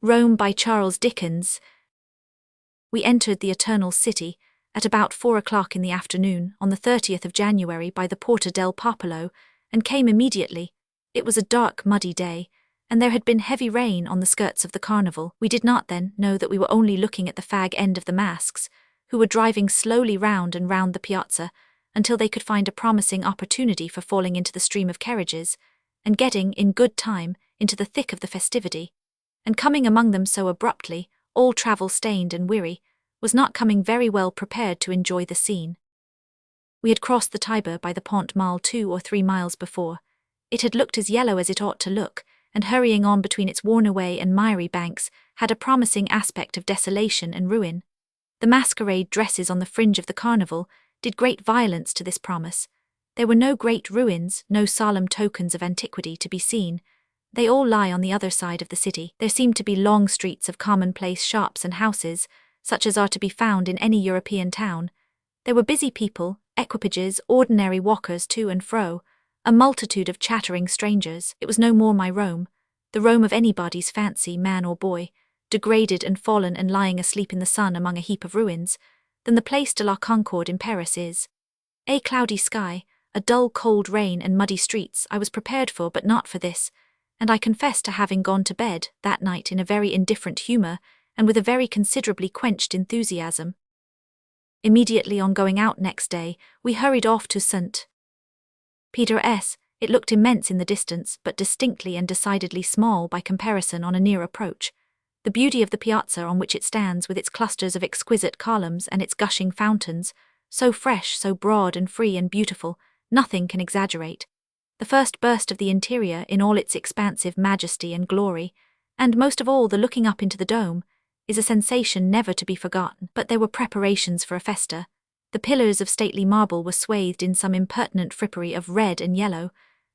Rome by Charles Dickens. We entered the Eternal City at about 4 o'clock in the afternoon on the 30th of January by the Porta del Popolo, and came immediately. It was a dark, muddy day, and there had been heavy rain on the skirts of the carnival. We did not then know that we were only looking at the fag end of the masks, who were driving slowly round and round the piazza until they could find a promising opportunity for falling into the stream of carriages, and getting, in good time, into the thick of the festivity. And coming among them so abruptly, all travel-stained and weary, was not coming very well prepared to enjoy the scene. We had crossed the Tiber by the Pont Mall 2 or 3 miles before. It had looked as yellow as it ought to look, and hurrying on between its worn-away and miry banks had a promising aspect of desolation and ruin. The masquerade dresses on the fringe of the carnival did great violence to this promise. There were no great ruins, no solemn tokens of antiquity to be seen. They all lie on the other side of the city. There seemed to be long streets of commonplace shops and houses, such as are to be found in any European town. There were busy people, equipages, ordinary walkers to and fro, a multitude of chattering strangers. It was no more my Rome, the Rome of anybody's fancy, man or boy, degraded and fallen and lying asleep in the sun among a heap of ruins, than the Place de la Concorde in Paris is. A cloudy sky, a dull cold rain and muddy streets I was prepared for, but not for this, and I confess to having gone to bed that night in a very indifferent humour and with a very considerably quenched enthusiasm. Immediately on going out next day, we hurried off to St. Peter's. It looked immense in the distance, but distinctly and decidedly small by comparison on a near approach. The beauty of the piazza on which it stands, with its clusters of exquisite columns and its gushing fountains, so fresh, so broad and free and beautiful, nothing can exaggerate. The first burst of the interior in all its expansive majesty and glory, and most of all the looking up into the dome, is a sensation never to be forgotten. But there were preparations for a festa. The pillars of stately marble were swathed in some impertinent frippery of red and yellow.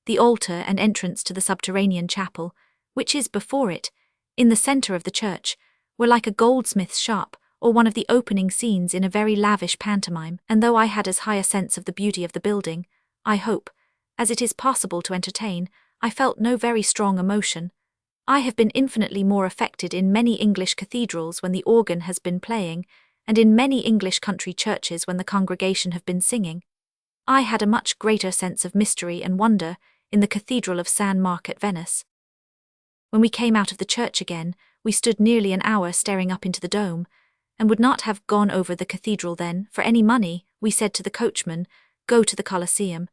The altar and entrance to the subterranean chapel, which is before it, in the centre of the church, were like a goldsmith's shop or one of the opening scenes in a very lavish pantomime. And though I had as high a sense of the beauty of the building, I hope, as it is possible to entertain, I felt no very strong emotion. I have been infinitely more affected in many English cathedrals when the organ has been playing, and in many English country churches when the congregation have been singing. I had a much greater sense of mystery and wonder in the Cathedral of San Mark at Venice. When we came out of the church again, we stood nearly an hour staring up into the dome, and would not have gone over the cathedral then, for any money. We said to the coachman, "Go to the Colosseum."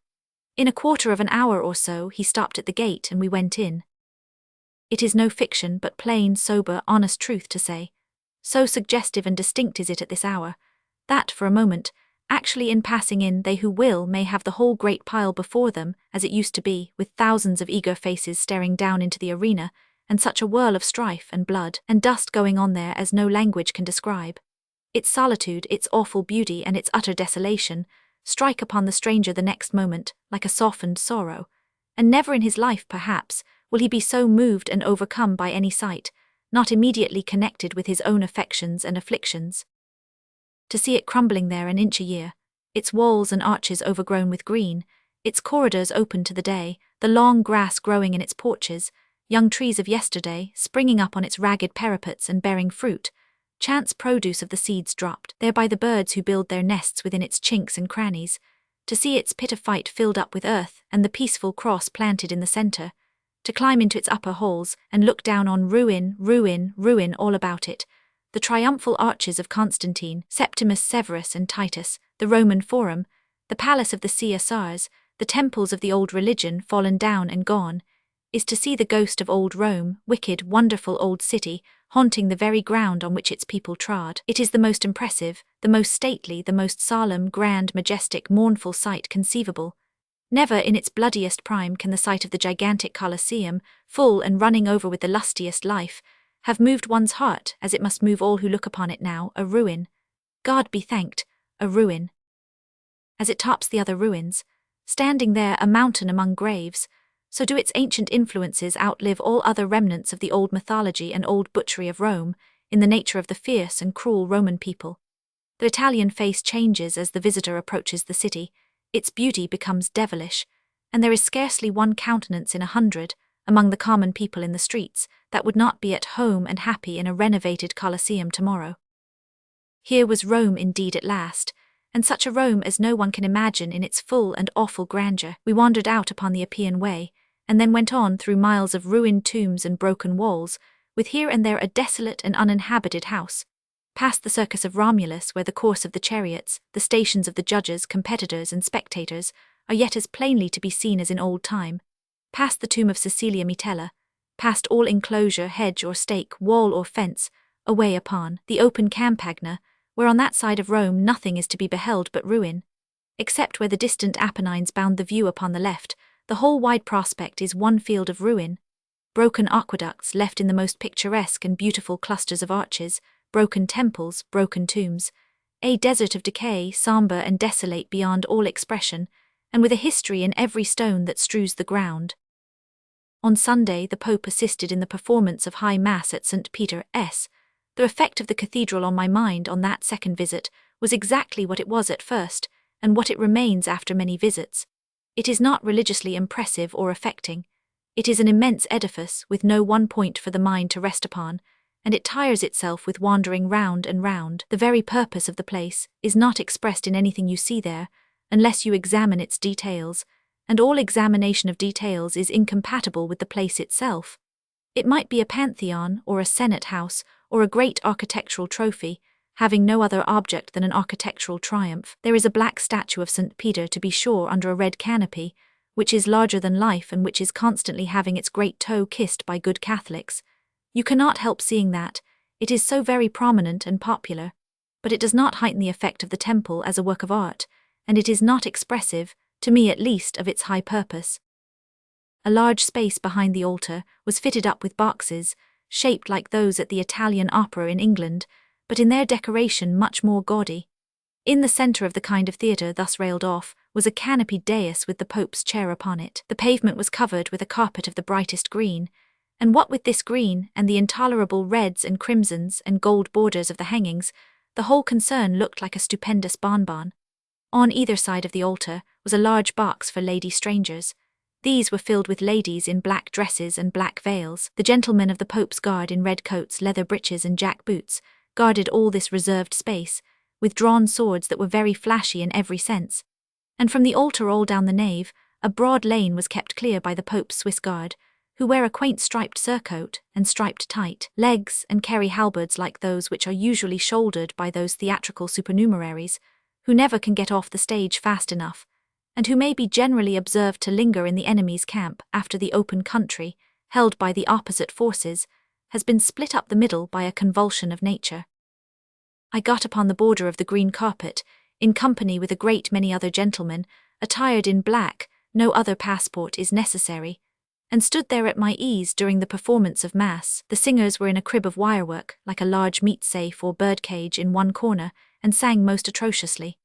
In a quarter of an hour or so he stopped at the gate and we went in. It is no fiction, but plain, sober, honest truth to say. So suggestive and distinct is it at this hour, that, for a moment, actually in passing in, they who will may have the whole great pile before them, as it used to be, with thousands of eager faces staring down into the arena, and such a whirl of strife and blood and dust going on there as no language can describe. Its solitude, its awful beauty, and its utter desolation strike upon the stranger the next moment like a softened sorrow, and never in his life, perhaps, will he be so moved and overcome by any sight, not immediately connected with his own affections and afflictions. To see it crumbling there an inch a year, its walls and arches overgrown with green, its corridors open to the day, the long grass growing in its porches, young trees of yesterday springing up on its ragged parapets and bearing fruit, chance produce of the seeds dropped there by the birds who build their nests within its chinks and crannies, to see its pit of fight filled up with earth and the peaceful cross planted in the centre, to climb into its upper halls and look down on ruin, ruin, ruin all about it, the triumphal arches of Constantine, Septimus Severus and Titus, the Roman Forum, the palace of the Caesars, the temples of the old religion fallen down and gone, is to see the ghost of old Rome, wicked, wonderful old city, haunting the very ground on which its people trod. It is the most impressive, the most stately, the most solemn, grand, majestic, mournful sight conceivable. Never in its bloodiest prime can the sight of the gigantic Colosseum, full and running over with the lustiest life, have moved one's heart as it must move all who look upon it now, a ruin. God be thanked, a ruin. As it tops the other ruins, standing there a mountain among graves, so do its ancient influences outlive all other remnants of the old mythology and old butchery of Rome, in the nature of the fierce and cruel Roman people. The Italian face changes as the visitor approaches the city, its beauty becomes devilish, and there is scarcely one countenance in 100, among the common people in the streets, that would not be at home and happy in a renovated Colosseum tomorrow. Here was Rome indeed at last, and such a Rome as no one can imagine in its full and awful grandeur. We wandered out upon the Appian Way, and then went on through miles of ruined tombs and broken walls, with here and there a desolate and uninhabited house, past the Circus of Romulus, where the course of the chariots, the stations of the judges, competitors, and spectators, are yet as plainly to be seen as in old time, past the tomb of Cecilia Metella, past all enclosure, hedge or stake, wall or fence, away upon the open Campagna, where on that side of Rome nothing is to be beheld but ruin. Except where the distant Apennines bound the view upon the left, the whole wide prospect is one field of ruin. Broken aqueducts left in the most picturesque and beautiful clusters of arches, broken temples, broken tombs, a desert of decay, sombre and desolate beyond all expression, and with a history in every stone that strews the ground. On Sunday the Pope assisted in the performance of High Mass at St. Peter's. The effect of the cathedral on my mind on that second visit was exactly what it was at first, and what it remains after many visits. It is not religiously impressive or affecting. It is an immense edifice with no one point for the mind to rest upon, and it tires itself with wandering round and round. The very purpose of the place is not expressed in anything you see there, unless you examine its details, and all examination of details is incompatible with the place itself. It might be a pantheon, or a senate house, or a great architectural trophy, having no other object than an architectural triumph. There is a black statue of St. Peter, to be sure, under a red canopy, which is larger than life and which is constantly having its great toe kissed by good Catholics. You cannot help seeing that, it is so very prominent and popular, but it does not heighten the effect of the temple as a work of art, and it is not expressive, to me at least, of its high purpose. A large space behind the altar was fitted up with boxes, shaped like those at the Italian opera in England, but in their decoration much more gaudy. In the centre of the kind of theatre thus railed off was a canopied dais with the Pope's chair upon it. The pavement was covered with a carpet of the brightest green, and what with this green and the intolerable reds and crimsons and gold borders of the hangings, the whole concern looked like a stupendous bonbon. On either side of the altar was a large box for lady strangers. These were filled with ladies in black dresses and black veils. The gentlemen of the Pope's guard in red coats, leather breeches and jack boots guarded all this reserved space, with drawn swords that were very flashy in every sense. And from the altar all down the nave, a broad lane was kept clear by the Pope's Swiss guard, who wear a quaint striped surcoat and striped tight legs and carry halberds like those which are usually shouldered by those theatrical supernumeraries, who never can get off the stage fast enough, and who may be generally observed to linger in the enemy's camp after the open country, held by the opposite forces, has been split up the middle by a convulsion of nature. I got upon the border of the green carpet, in company with a great many other gentlemen, attired in black, no other passport is necessary, and stood there at my ease during the performance of Mass. The singers were in a crib of wirework, like a large meat safe or bird cage in one corner, and sang most atrociously.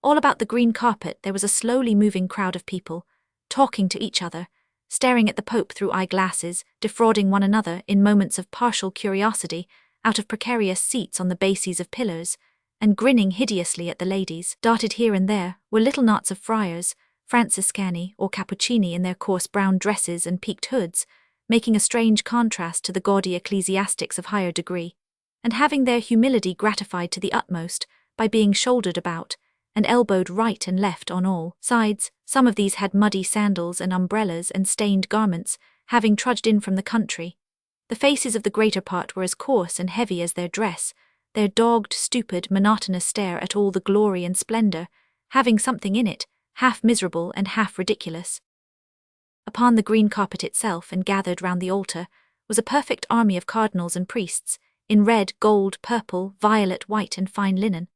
All about the green carpet there was a slowly moving crowd of people, talking to each other, staring at the Pope through eyeglasses, defrauding one another in moments of partial curiosity out of precarious seats on the bases of pillars, and grinning hideously at the ladies. Darted here and there were little knots of friars, Franciscani or Cappuccini in their coarse brown dresses and peaked hoods, making a strange contrast to the gaudy ecclesiastics of higher degree, and having their humility gratified to the utmost by being shouldered about and elbowed right and left on all sides. Some of these had muddy sandals and umbrellas and stained garments, having trudged in from the country. The faces of the greater part were as coarse and heavy as their dress, their dogged, stupid, monotonous stare at all the glory and splendour, having something in it, half miserable and half ridiculous. Upon the green carpet itself, and gathered round the altar, was a perfect army of cardinals and priests, in red, gold, purple, violet, white, and fine linen.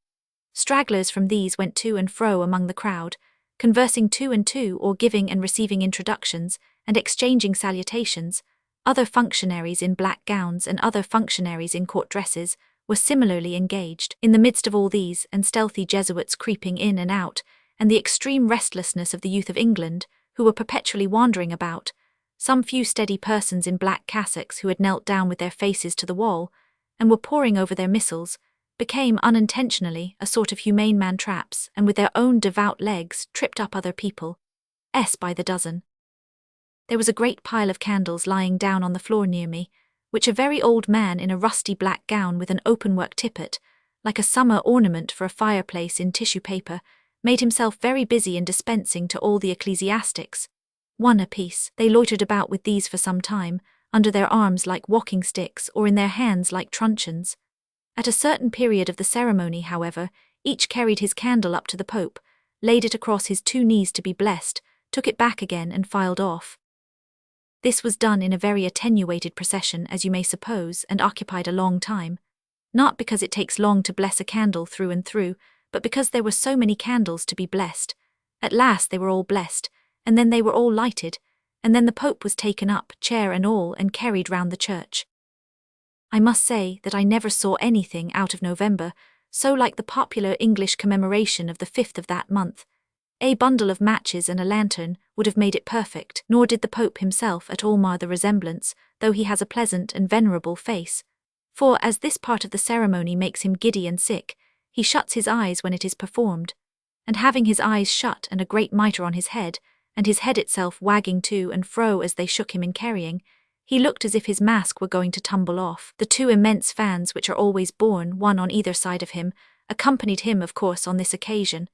Stragglers from these went to and fro among the crowd, conversing two and two or giving and receiving introductions and exchanging salutations. Other functionaries in black gowns and other functionaries in court dresses were similarly engaged. In the midst of all these, and stealthy Jesuits creeping in and out, and the extreme restlessness of the youth of England, who were perpetually wandering about, some few steady persons in black cassocks who had knelt down with their faces to the wall, and were poring over their missals, became unintentionally a sort of humane man-traps, and with their own devout legs tripped up other people, by the dozen. There was a great pile of candles lying down on the floor near me, which a very old man in a rusty black gown with an open-work tippet, like a summer ornament for a fireplace in tissue paper, made himself very busy in dispensing to all the ecclesiastics. One apiece, they loitered about with these for some time, under their arms like walking sticks or in their hands like truncheons. At a certain period of the ceremony, however, each carried his candle up to the Pope, laid it across his 2 knees to be blessed, took it back again and filed off. This was done in a very attenuated procession, as you may suppose, and occupied a long time. Not because it takes long to bless a candle through and through, but because there were so many candles to be blessed. At last they were all blessed, and then they were all lighted, and then the Pope was taken up, chair and all, and carried round the church. I must say that I never saw anything out of November so like the popular English commemoration of the 5th of that month. A bundle of matches and a lantern would have made it perfect, nor did the Pope himself at all mar the resemblance, though he has a pleasant and venerable face. For, as this part of the ceremony makes him giddy and sick, he shuts his eyes when it is performed, and having his eyes shut and a great mitre on his head, and his head itself wagging to and fro as they shook him in carrying, he looked as if his mask were going to tumble off. The 2 immense fans which are always borne, one on either side of him, accompanied him of course on this occasion.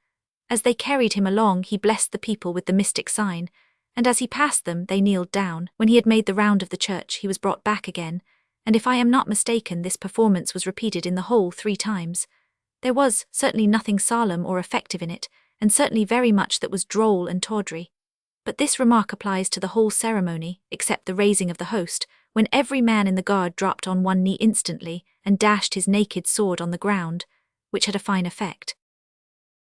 As they carried him along he blessed the people with the mystic sign, and as he passed them they kneeled down. When he had made the round of the church he was brought back again, and if I am not mistaken this performance was repeated in the whole 3 times. There was certainly nothing solemn or effective in it, and certainly very much that was droll and tawdry. But this remark applies to the whole ceremony, except the raising of the host, when every man in the guard dropped on one knee instantly and dashed his naked sword on the ground, which had a fine effect.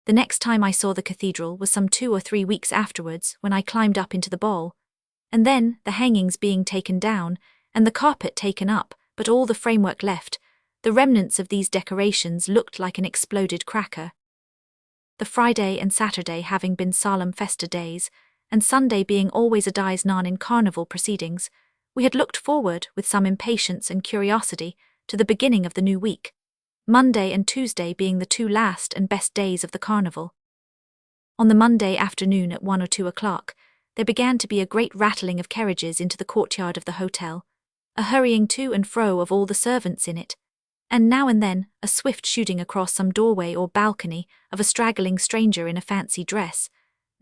The next time I saw the cathedral was some 2 or 3 weeks afterwards, when I climbed up into the ball. And then, the hangings being taken down, and the carpet taken up, but all the framework left, the remnants of these decorations looked like an exploded cracker. The Friday and Saturday having been solemn festa days, and Sunday being always a dies non in carnival proceedings, we had looked forward, with some impatience and curiosity, to the beginning of the new week, Monday and Tuesday being the 2 last and best days of the carnival. On the Monday afternoon at 1 or 2 o'clock, there began to be a great rattling of carriages into the courtyard of the hotel, a hurrying to and fro of all the servants in it, and now and then a swift shooting across some doorway or balcony of a straggling stranger in a fancy dress,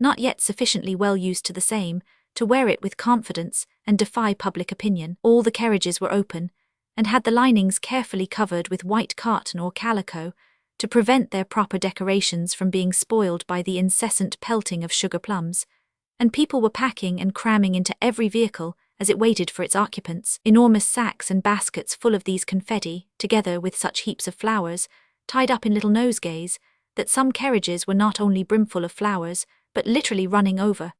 not yet sufficiently well used to the same, to wear it with confidence and defy public opinion. All the carriages were open, and had the linings carefully covered with white cotton or calico, to prevent their proper decorations from being spoiled by the incessant pelting of sugar plums, and people were packing and cramming into every vehicle, as it waited for its occupants, enormous sacks and baskets full of these confetti, together with such heaps of flowers, tied up in little nosegays, that some carriages were not only brimful of flowers, but literally running over,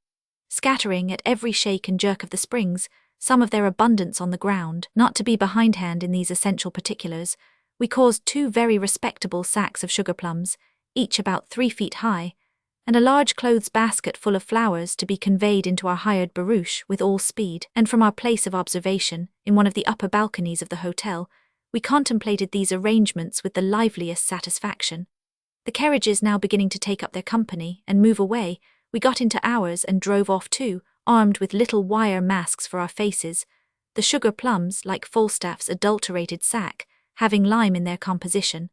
scattering at every shake and jerk of the springs some of their abundance on the ground. Not to be behindhand in these essential particulars, we caused 2 very respectable sacks of sugar plums, each about 3 feet high, and a large clothes basket full of flowers to be conveyed into our hired barouche with all speed, and from our place of observation, in one of the upper balconies of the hotel, we contemplated these arrangements with the liveliest satisfaction. The carriages now beginning to take up their company and move away, we got into ours and drove off too, armed with little wire masks for our faces, the sugar plums, like Falstaff's adulterated sack, having lime in their composition.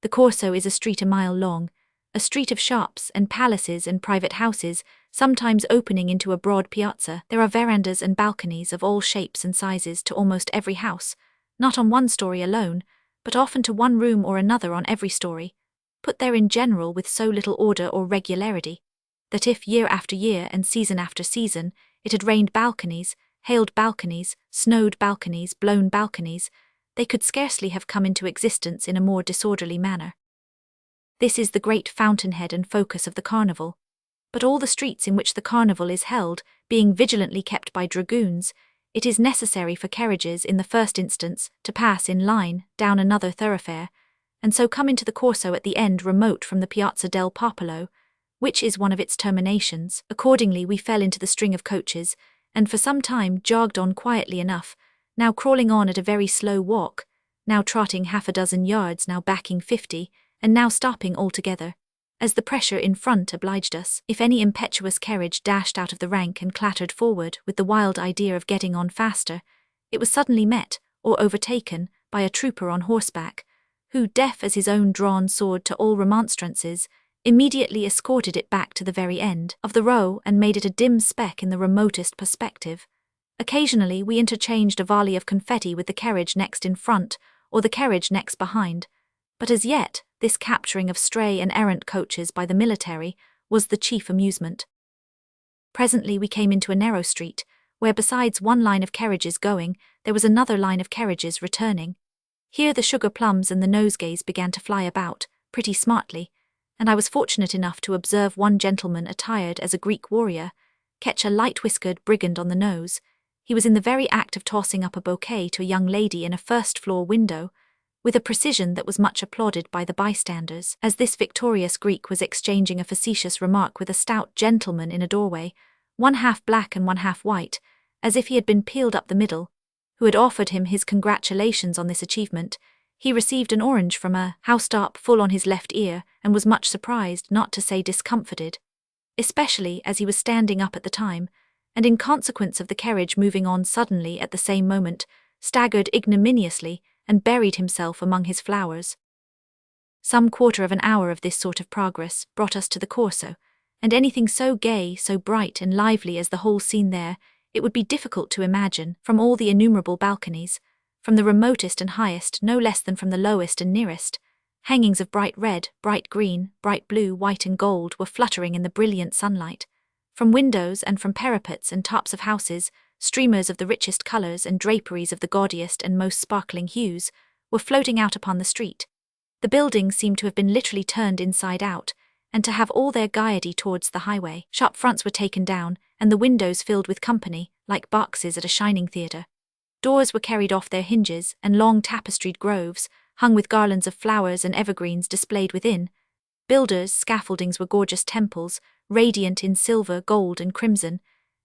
The Corso is a street a mile long, a street of shops and palaces and private houses, sometimes opening into a broad piazza. There are verandas and balconies of all shapes and sizes to almost every house, not on one story alone, but often to one room or another on every story, put there in general with so little order or regularity, that if year after year and season after season it had rained balconies, hailed balconies, snowed balconies, blown balconies, they could scarcely have come into existence in a more disorderly manner. This is the great fountainhead and focus of the carnival, but all the streets in which the carnival is held being vigilantly kept by dragoons, it is necessary for carriages in the first instance to pass in line down another thoroughfare, and so come into the Corso at the end remote from the Piazza del Popolo, which is one of its terminations. Accordingly we fell into the string of coaches, and for some time jogged on quietly enough, now crawling on at a very slow walk, now trotting 6 yards, now backing 50, and now stopping altogether, as the pressure in front obliged us. If any impetuous carriage dashed out of the rank and clattered forward with the wild idea of getting on faster, it was suddenly met, or overtaken, by a trooper on horseback, who, deaf as his own drawn sword to all remonstrances, immediately escorted it back to the very end of the row and made it a dim speck in the remotest perspective. Occasionally we interchanged a volley of confetti with the carriage next in front, or the carriage next behind, but as yet this capturing of stray and errant coaches by the military was the chief amusement. Presently we came into a narrow street, where besides one line of carriages going, there was another line of carriages returning. Here the sugar plums and the nosegays began to fly about, pretty smartly, and I was fortunate enough to observe one gentleman attired as a Greek warrior catch a light-whiskered brigand on the nose. He was in the very act of tossing up a bouquet to a young lady in a first-floor window, with a precision that was much applauded by the bystanders, as this victorious Greek was exchanging a facetious remark with a stout gentleman in a doorway, one half black and one half white, as if he had been peeled up the middle, who had offered him his congratulations on this achievement. He received an orange from a housetop full on his left ear, and was much surprised, not to say discomfited, especially as he was standing up at the time, and in consequence of the carriage moving on suddenly at the same moment, staggered ignominiously and buried himself among his flowers. Some quarter of an hour of this sort of progress brought us to the Corso, and anything so gay, so bright and lively as the whole scene there, it would be difficult to imagine, from all the innumerable balconies, from the remotest and highest no less than from the lowest and nearest. Hangings of bright red, bright green, bright blue, white and gold were fluttering in the brilliant sunlight. From windows and from parapets and tops of houses, streamers of the richest colours and draperies of the gaudiest and most sparkling hues were floating out upon the street. The buildings seemed to have been literally turned inside out, and to have all their gaiety towards the highway. Shop fronts were taken down, and the windows filled with company, like boxes at a shining theatre. Doors were carried off their hinges, and long tapestried groves, hung with garlands of flowers and evergreens, displayed within. Builders' scaffoldings were gorgeous temples, radiant in silver, gold and crimson,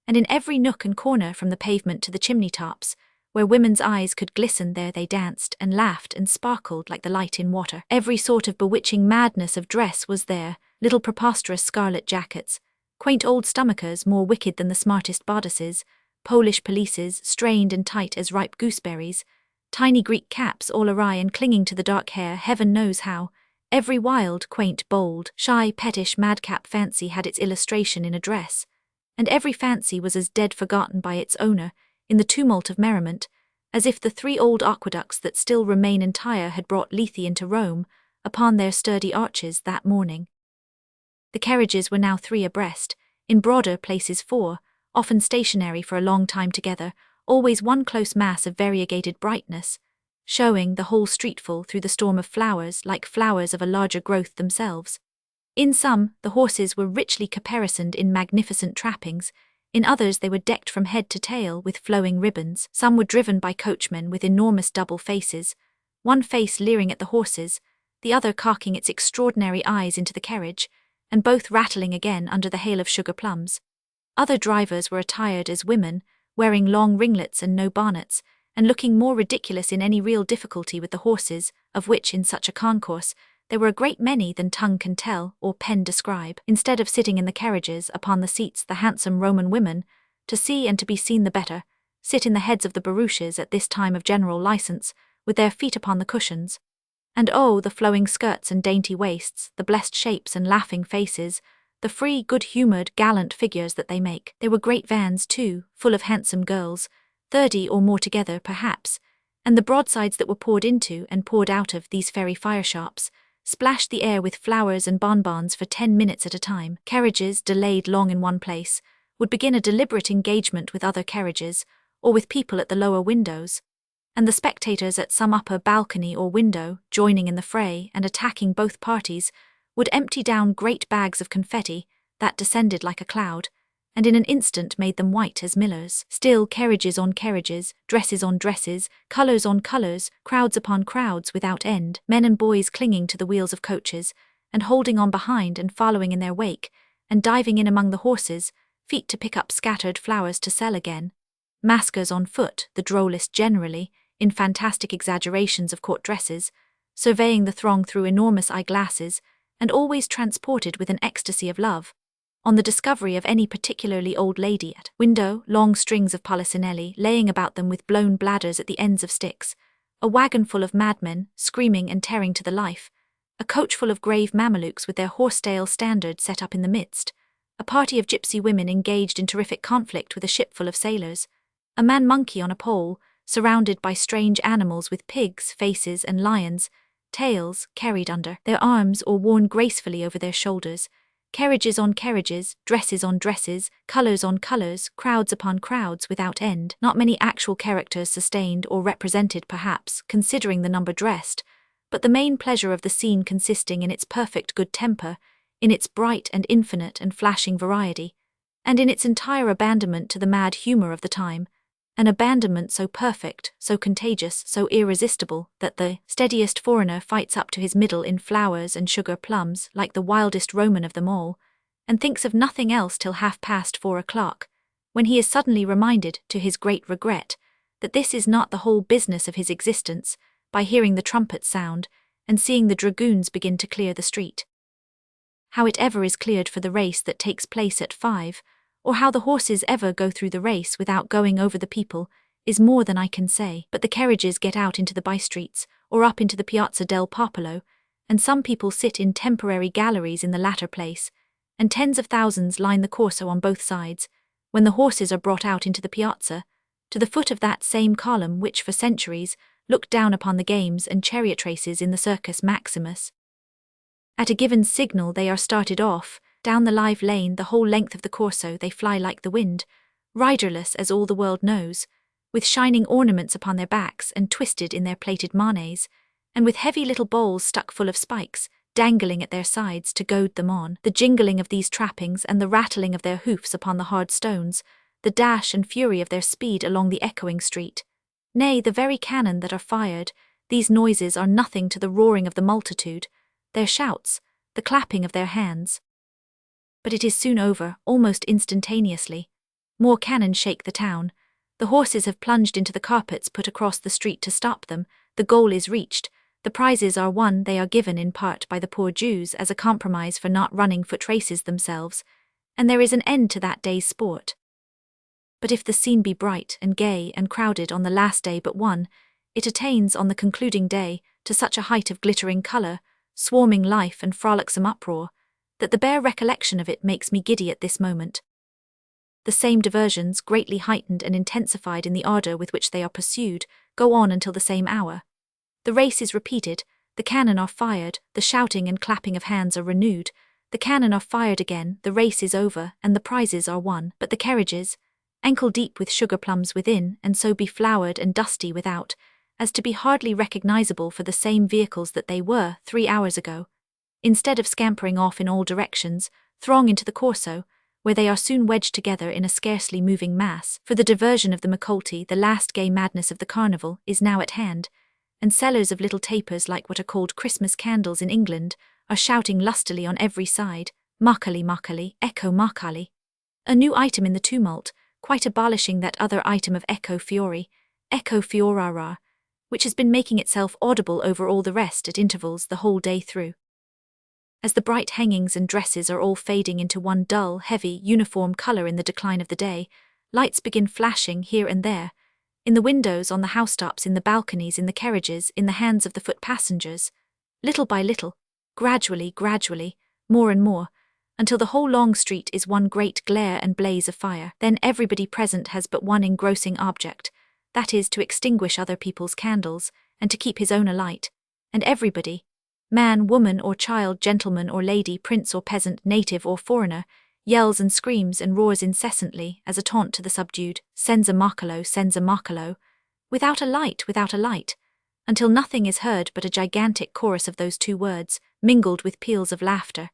and in every nook and corner from the pavement to the chimney-tops, where women's eyes could glisten, there they danced and laughed and sparkled like the light in water. Every sort of bewitching madness of dress was there, little preposterous scarlet jackets, quaint old stomachers more wicked than the smartest bodices, Polish pelisses strained and tight as ripe gooseberries, tiny Greek caps all awry and clinging to the dark hair heaven knows how. Every wild, quaint, bold, shy, pettish, madcap fancy had its illustration in a dress, and every fancy was as dead forgotten by its owner, in the tumult of merriment, as if the 3 old aqueducts that still remain entire had brought Lethe into Rome, upon their sturdy arches that morning. The carriages were now 3 abreast, in broader places 4, often stationary for a long time together, always one close mass of variegated brightness, showing the whole streetful through the storm of flowers like flowers of a larger growth themselves. In some, the horses were richly caparisoned in magnificent trappings, in others they were decked from head to tail with flowing ribbons. Some were driven by coachmen with enormous double faces, one face leering at the horses, the other cocking its extraordinary eyes into the carriage, and both rattling again under the hail of sugar plums. Other drivers were attired as women, wearing long ringlets and no bonnets, and looking more ridiculous in any real difficulty with the horses, of which in such a concourse there were a great many than tongue can tell or pen describe. Instead of sitting in the carriages upon the seats, the handsome Roman women, to see and to be seen the better, sit in the heads of the barouches at this time of general licence, with their feet upon the cushions. And oh, the flowing skirts and dainty waists, the blessed shapes and laughing faces, the free, good-humoured, gallant figures that they make. There were great vans, too, full of handsome girls, 30 or more together, perhaps, and the broadsides that were poured into and poured out of these fairy fire-shops splashed the air with flowers and bonbons for 10 minutes at a time. Carriages, delayed long in one place, would begin a deliberate engagement with other carriages, or with people at the lower windows, and the spectators at some upper balcony or window, joining in the fray and attacking both parties, would empty down great bags of confetti that descended like a cloud, and in an instant made them white as millers. Still carriages on carriages, dresses on dresses, colours on colours, crowds upon crowds without end, men and boys clinging to the wheels of coaches, and holding on behind and following in their wake, and diving in among the horses, feet to pick up scattered flowers to sell again. Maskers on foot, the drollest generally, in fantastic exaggerations of court dresses, surveying the throng through enormous eyeglasses, and always transported with an ecstasy of love. On the discovery of any particularly old lady at window, long strings of policinelli laying about them with blown bladders at the ends of sticks, a wagon full of madmen, screaming and tearing to the life, a coach full of grave Mamelukes with their horse-tail standard set up in the midst, a party of gypsy women engaged in terrific conflict with a ship full of sailors, a man-monkey on a pole, surrounded by strange animals with pigs' faces and lions' tails carried under their arms or worn gracefully over their shoulders, carriages on carriages, dresses on dresses, colours on colours, crowds upon crowds without end, not many actual characters sustained or represented perhaps, considering the number dressed, but the main pleasure of the scene consisting in its perfect good temper, in its bright and infinite and flashing variety, and in its entire abandonment to the mad humour of the time, an abandonment so perfect, so contagious, so irresistible, that the steadiest foreigner fights up to his middle in flowers and sugar plums like the wildest Roman of them all, and thinks of nothing else till 4:30, when he is suddenly reminded, to his great regret, that this is not the whole business of his existence, by hearing the trumpet sound, and seeing the dragoons begin to clear the street. How it ever is cleared for the race that takes place at 5, or how the horses ever go through the race without going over the people, is more than I can say, but the carriages get out into the by-streets, or up into the Piazza del Popolo, and some people sit in temporary galleries in the latter place, and tens of thousands line the Corso on both sides, when the horses are brought out into the piazza, to the foot of that same column which for centuries looked down upon the games and chariot races in the Circus Maximus. At a given signal they are started off, down the live lane the whole length of the Corso they fly like the wind, riderless as all the world knows, with shining ornaments upon their backs and twisted in their plated manes, and with heavy little bowls stuck full of spikes, dangling at their sides to goad them on, the jingling of these trappings and the rattling of their hoofs upon the hard stones, the dash and fury of their speed along the echoing street. Nay, the very cannon that are fired, these noises are nothing to the roaring of the multitude, their shouts, the clapping of their hands. But it is soon over, almost instantaneously. More cannon shake the town. The horses have plunged into the carpets put across the street to stop them, the goal is reached, the prizes are won, they are given in part by the poor Jews as a compromise for not running foot races themselves, and there is an end to that day's sport. But if the scene be bright and gay and crowded on the last day but one, it attains on the concluding day to such a height of glittering colour, swarming life and frolicsome uproar, that the bare recollection of it makes me giddy at this moment. The same diversions, greatly heightened and intensified in the ardour with which they are pursued, go on until the same hour. The race is repeated, the cannon are fired, the shouting and clapping of hands are renewed, the cannon are fired again, the race is over, and the prizes are won, but the carriages, ankle-deep with sugar plums within, and so beflowered and dusty without, as to be hardly recognizable for the same vehicles that they were 3 hours ago, instead of scampering off in all directions, throng into the Corso, where they are soon wedged together in a scarcely moving mass, for the diversion of the Macolti, the last gay madness of the carnival, is now at hand, and sellers of little tapers like what are called Christmas candles in England are shouting lustily on every side, Makali Makali, Ecco Makali. A new item in the tumult, quite abolishing that other item of Ecco Fiori, Ecco Fiorara, which has been making itself audible over all the rest at intervals the whole day through. As the bright hangings and dresses are all fading into one dull, heavy, uniform colour in the decline of the day, lights begin flashing here and there, in the windows, on the housetops, in the balconies, in the carriages, in the hands of the foot passengers, little by little, gradually, more and more, until the whole long street is one great glare and blaze of fire. Then everybody present has but one engrossing object, that is, to extinguish other people's candles, and to keep his own alight, and everybody, man, woman or child, gentleman or lady, prince or peasant, native or foreigner, yells and screams and roars incessantly, as a taunt to the subdued, senza macalo, without a light, until nothing is heard but a gigantic chorus of those two words, mingled with peals of laughter.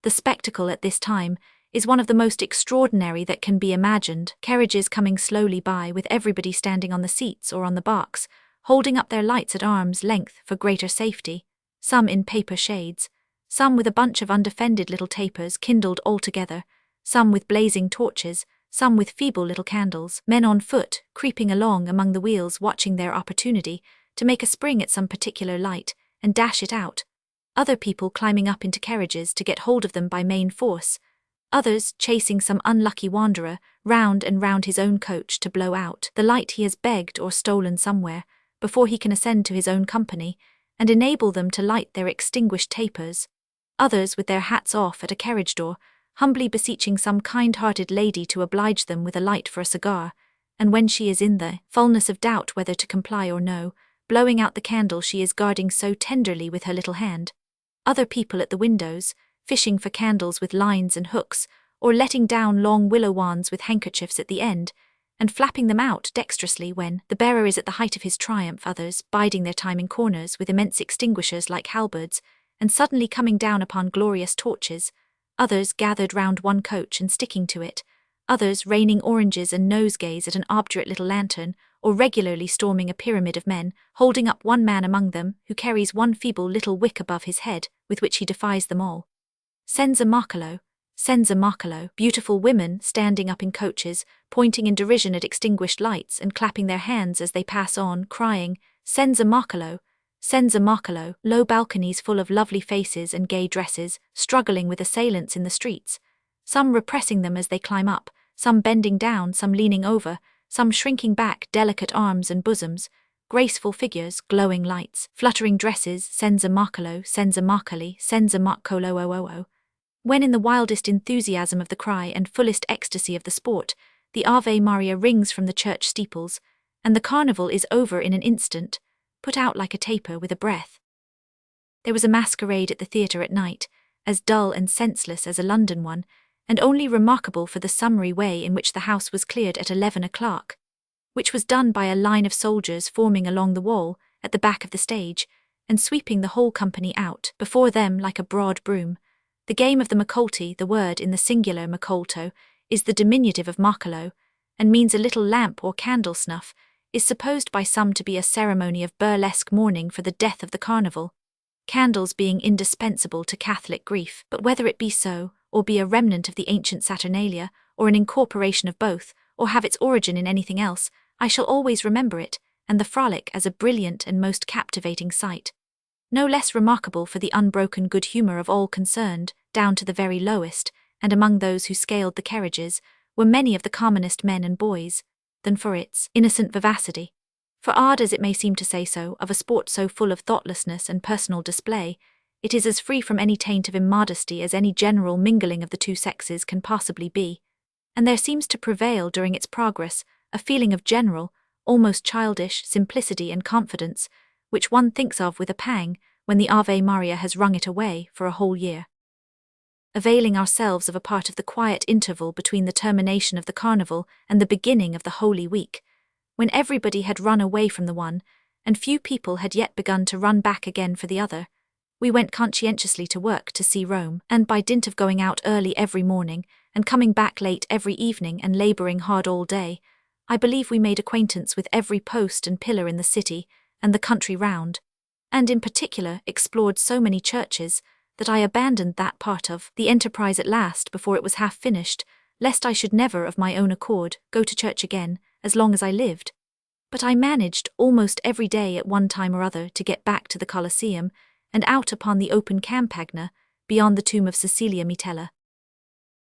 The spectacle at this time is one of the most extraordinary that can be imagined, carriages coming slowly by with everybody standing on the seats or on the box, holding up their lights at arm's length for greater safety, some in paper shades, some with a bunch of undefended little tapers kindled all together, some with blazing torches, some with feeble little candles, men on foot, creeping along among the wheels watching their opportunity to make a spring at some particular light, and dash it out, other people climbing up into carriages to get hold of them by main force, others chasing some unlucky wanderer round and round his own coach to blow out the light he has begged or stolen somewhere, before he can ascend to his own company, and enable them to light their extinguished tapers, others with their hats off at a carriage door, humbly beseeching some kind-hearted lady to oblige them with a light for a cigar, and when she is in the fullness of doubt whether to comply or no, blowing out the candle she is guarding so tenderly with her little hand. Other people at the windows, fishing for candles with lines and hooks, or letting down long willow wands with handkerchiefs at the end, and flapping them out dexterously when the bearer is at the height of his triumph, others biding their time in corners with immense extinguishers like halberds, and suddenly coming down upon glorious torches, others gathered round one coach and sticking to it, others raining oranges and nosegays at an obdurate little lantern, or regularly storming a pyramid of men, holding up one man among them who carries one feeble little wick above his head, with which he defies them all. Senza Marcolo, beautiful women standing up in coaches, pointing in derision at extinguished lights and clapping their hands as they pass on, crying, Senza Marcolo, low balconies full of lovely faces and gay dresses, struggling with assailants in the streets, some repressing them as they climb up, some bending down, some leaning over, some shrinking back, delicate arms and bosoms, graceful figures, glowing lights, fluttering dresses, Senza Marcolo, Senza Marcoli, Senza Marcolo. When in the wildest enthusiasm of the cry and fullest ecstasy of the sport, the Ave Maria rings from the church steeples, and the carnival is over in an instant, put out like a taper with a breath. There was a masquerade at the theatre at night, as dull and senseless as a London one, and only remarkable for the summary way in which the house was cleared at 11 o'clock, which was done by a line of soldiers forming along the wall at the back of the stage, and sweeping the whole company out before them like a broad broom. The game of the Macolti, the word in the singular Macolto, is the diminutive of Marcolo, and means a little lamp or candle snuff, is supposed by some to be a ceremony of burlesque mourning for the death of the carnival, candles being indispensable to Catholic grief. But whether it be so, or be a remnant of the ancient Saturnalia, or an incorporation of both, or have its origin in anything else, I shall always remember it, and the frolic as a brilliant and most captivating sight. No less remarkable for the unbroken good humour of all concerned, down to the very lowest, and among those who scaled the carriages, were many of the commonest men and boys, than for its innocent vivacity. For odd as it may seem to say so of a sport so full of thoughtlessness and personal display, it is as free from any taint of immodesty as any general mingling of the two sexes can possibly be, and there seems to prevail during its progress a feeling of general, almost childish, simplicity and confidence, which one thinks of with a pang when the Ave Maria has wrung it away for a whole year. Availing ourselves of a part of the quiet interval between the termination of the carnival and the beginning of the Holy Week, when everybody had run away from the one, and few people had yet begun to run back again for the other, we went conscientiously to work to see Rome, and by dint of going out early every morning, and coming back late every evening and labouring hard all day, I believe we made acquaintance with every post and pillar in the city and the country round, and in particular explored so many churches, that I abandoned that part of the enterprise at last before it was half finished, lest I should never of my own accord go to church again, as long as I lived. But I managed almost every day at one time or other to get back to the Colosseum, and out upon the open Campagna, beyond the tomb of Cecilia Metella.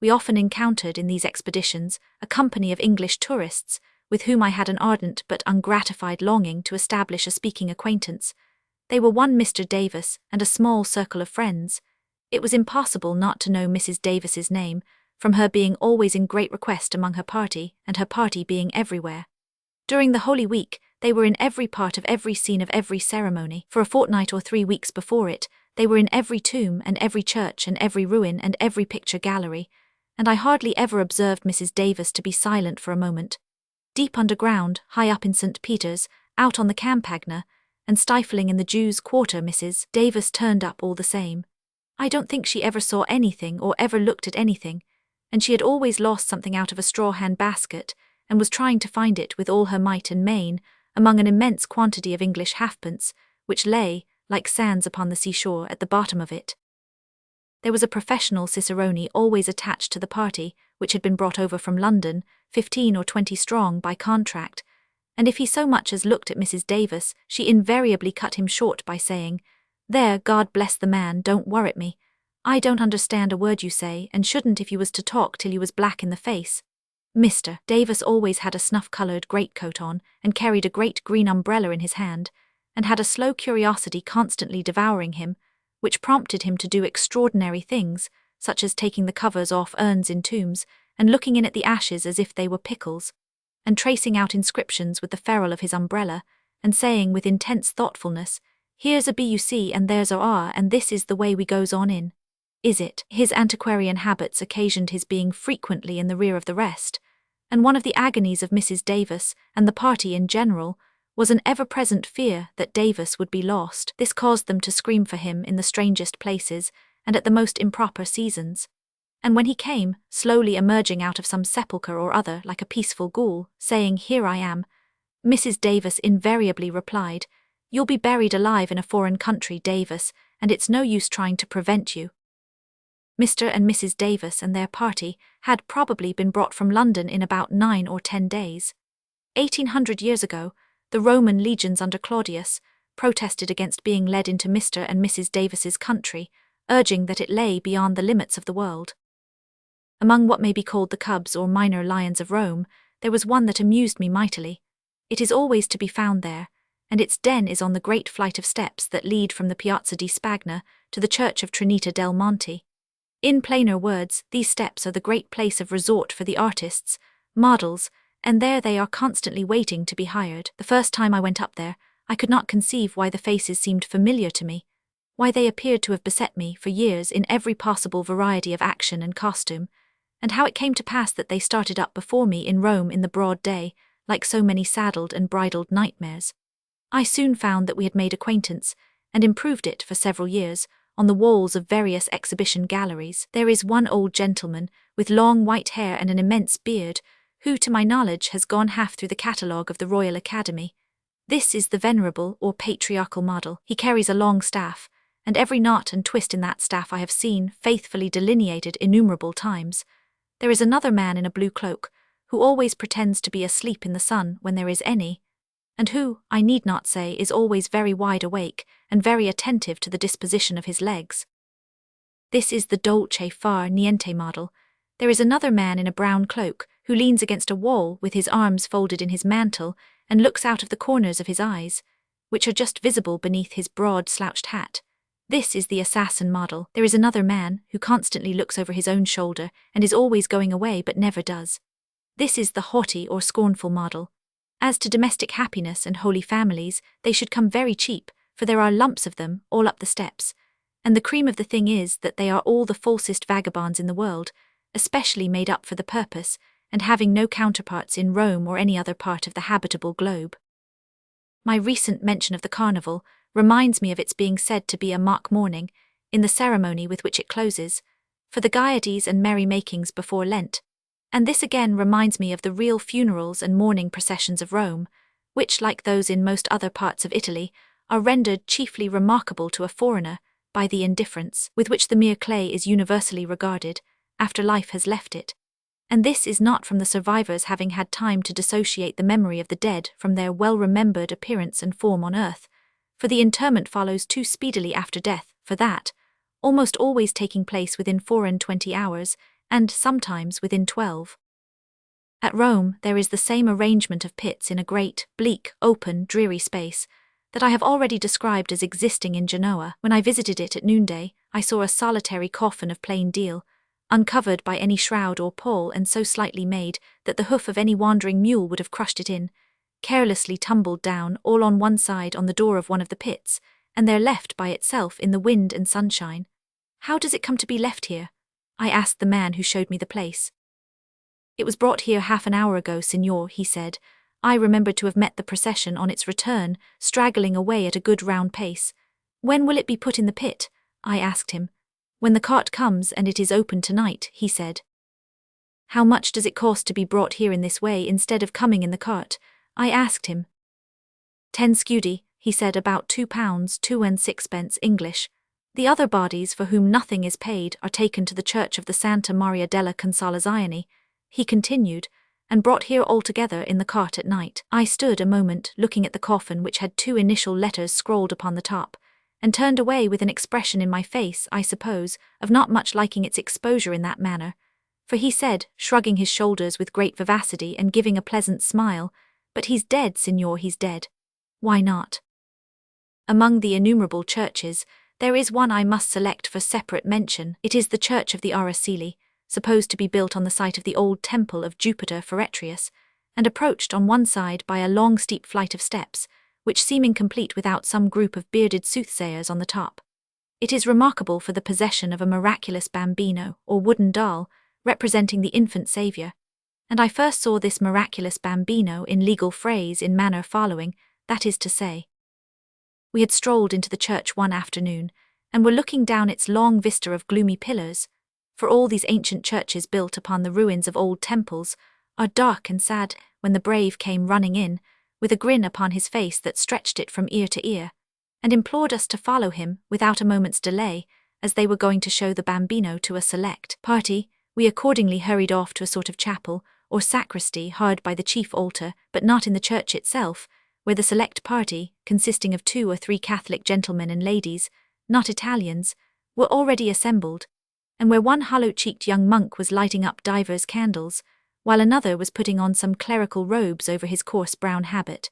We often encountered in these expeditions a company of English tourists, with whom I had an ardent but ungratified longing to establish a speaking acquaintance. They were one Mr. Davis and a small circle of friends. It was impossible not to know Mrs. Davis's name, from her being always in great request among her party, and her party being everywhere. During the Holy Week, they were in every part of every scene of every ceremony. For a fortnight or 3 weeks before it, they were in every tomb and every church and every ruin and every picture gallery, and I hardly ever observed Mrs. Davis to be silent for a moment. Deep underground, high up in St. Peter's, out on the Campagna, and stifling in the Jews' quarter, Mrs. Davis turned up all the same. I don't think she ever saw anything or ever looked at anything, and she had always lost something out of a straw hand basket, and was trying to find it with all her might and main, among an immense quantity of English halfpence, which lay, like sands upon the seashore, at the bottom of it. There was a professional cicerone always attached to the party, which had been brought over from London, 15 or 20 strong by contract, and if he so much as looked at Mrs. Davis, she invariably cut him short by saying, There, God bless the man, don't worrit me. I don't understand a word you say, and shouldn't if you was to talk till you was black in the face. Mr. Davis always had a snuff-coloured greatcoat on, and carried a great green umbrella in his hand, and had a slow curiosity constantly devouring him, which prompted him to do extraordinary things, such as taking the covers off urns in tombs, and looking in at the ashes as if they were pickles, and tracing out inscriptions with the ferrule of his umbrella, and saying with intense thoughtfulness, "Here's a B you see, and there's a R, and this is the way we goes on in." Is it? His antiquarian habits occasioned his being frequently in the rear of the rest, and one of the agonies of Mrs. Davis, and the party in general, was an ever-present fear that Davis would be lost. This caused them to scream for him in the strangest places, and at the most improper seasons. And when he came, slowly emerging out of some sepulchre or other like a peaceful ghoul, saying, "Here I am," Mrs. Davis invariably replied, "You'll be buried alive in a foreign country, Davis, and it's no use trying to prevent you." Mr. and Mrs. Davis and their party had probably been brought from London in about 9 or 10 days. 1800 years ago, the Roman legions under Claudius protested against being led into Mr. and Mrs. Davis's country, urging that it lay beyond the limits of the world. Among what may be called the cubs or minor lions of Rome, there was one that amused me mightily. It is always to be found there, and its den is on the great flight of steps that lead from the Piazza di Spagna to the Church of Trinita del Monte. In plainer words, these steps are the great place of resort for the artists, models, and there they are constantly waiting to be hired. The first time I went up there, I could not conceive why the faces seemed familiar to me, why they appeared to have beset me for years in every possible variety of action and costume, and how it came to pass that they started up before me in Rome in the broad day, like so many saddled and bridled nightmares. I soon found that we had made acquaintance, and improved it for several years. On the walls of various exhibition galleries, there is one old gentleman, with long white hair and an immense beard, who, to my knowledge, has gone half through the catalogue of the Royal Academy. This is the venerable or patriarchal model. He carries a long staff, and every knot and twist in that staff I have seen faithfully delineated innumerable times. There is another man in a blue cloak, who always pretends to be asleep in the sun when there is any, and who, I need not say, is always very wide awake and very attentive to the disposition of his legs. This is the dolce far niente model. There is another man in a brown cloak, who leans against a wall with his arms folded in his mantle and looks out of the corners of his eyes, which are just visible beneath his broad slouched hat. This is the assassin model. There is another man, who constantly looks over his own shoulder and is always going away but never does. This is the haughty or scornful model. As to domestic happiness and holy families, they should come very cheap, for there are lumps of them all up the steps, and the cream of the thing is that they are all the falsest vagabonds in the world, especially made up for the purpose, and having no counterparts in Rome or any other part of the habitable globe. My recent mention of the carnival reminds me of its being said to be a mock mourning, in the ceremony with which it closes, for the gaieties and merry-makings before Lent, and this again reminds me of the real funerals and mourning processions of Rome, which, like those in most other parts of Italy, are rendered chiefly remarkable to a foreigner by the indifference with which the mere clay is universally regarded after life has left it. And this is not from the survivors having had time to dissociate the memory of the dead from their well-remembered appearance and form on earth, for the interment follows too speedily after death for that, almost always taking place within 24 hours, and sometimes within 12. At Rome there is the same arrangement of pits in a great, bleak, open, dreary space that I have already described as existing in Genoa. When I visited it at noonday, I saw a solitary coffin of plain deal, uncovered by any shroud or pall and so slightly made that the hoof of any wandering mule would have crushed it in, carelessly tumbled down all on one side on the door of one of the pits, and there left by itself in the wind and sunshine. How does it come to be left here? I asked the man who showed me the place. It was brought here half an hour ago, signor, he said. I remembered to have met the procession on its return, straggling away at a good round pace. When will it be put in the pit? I asked him. When the cart comes and it is open tonight, he said. How much does it cost to be brought here in this way instead of coming in the cart? I asked him. 10 scudi, he said, about £2, 2 and 6 English. The other bodies for whom nothing is paid are taken to the church of the Santa Maria della Consolazione, he continued, and brought here altogether in the cart at night. I stood a moment looking at the coffin which had 2 initial letters scrawled upon the top, and turned away with an expression in my face, I suppose, of not much liking its exposure in that manner, for he said, shrugging his shoulders with great vivacity and giving a pleasant smile, "But he's dead, signor, he's dead. Why not? Among the innumerable churches, there is one I must select for separate mention. It is the Church of the Araceli, supposed to be built on the site of the old temple of Jupiter Feretrius, and approached on one side by a long steep flight of steps, which seem incomplete without some group of bearded soothsayers on the top. It is remarkable for the possession of a miraculous bambino, or wooden doll, representing the infant Saviour, and I first saw this miraculous bambino in legal phrase in manner following, that is to say. We had strolled into the church one afternoon, and were looking down its long vista of gloomy pillars, for all these ancient churches built upon the ruins of old temples are dark and sad, when the brave came running in, with a grin upon his face that stretched it from ear to ear, and implored us to follow him without a moment's delay, as they were going to show the bambino to a select party. We accordingly hurried off to a sort of chapel, or sacristy, hard by the chief altar, but not in the church itself, where the select party, consisting of 2 or 3 Catholic gentlemen and ladies, not Italians, were already assembled, and where one hollow-cheeked young monk was lighting up divers candles, while another was putting on some clerical robes over his coarse brown habit.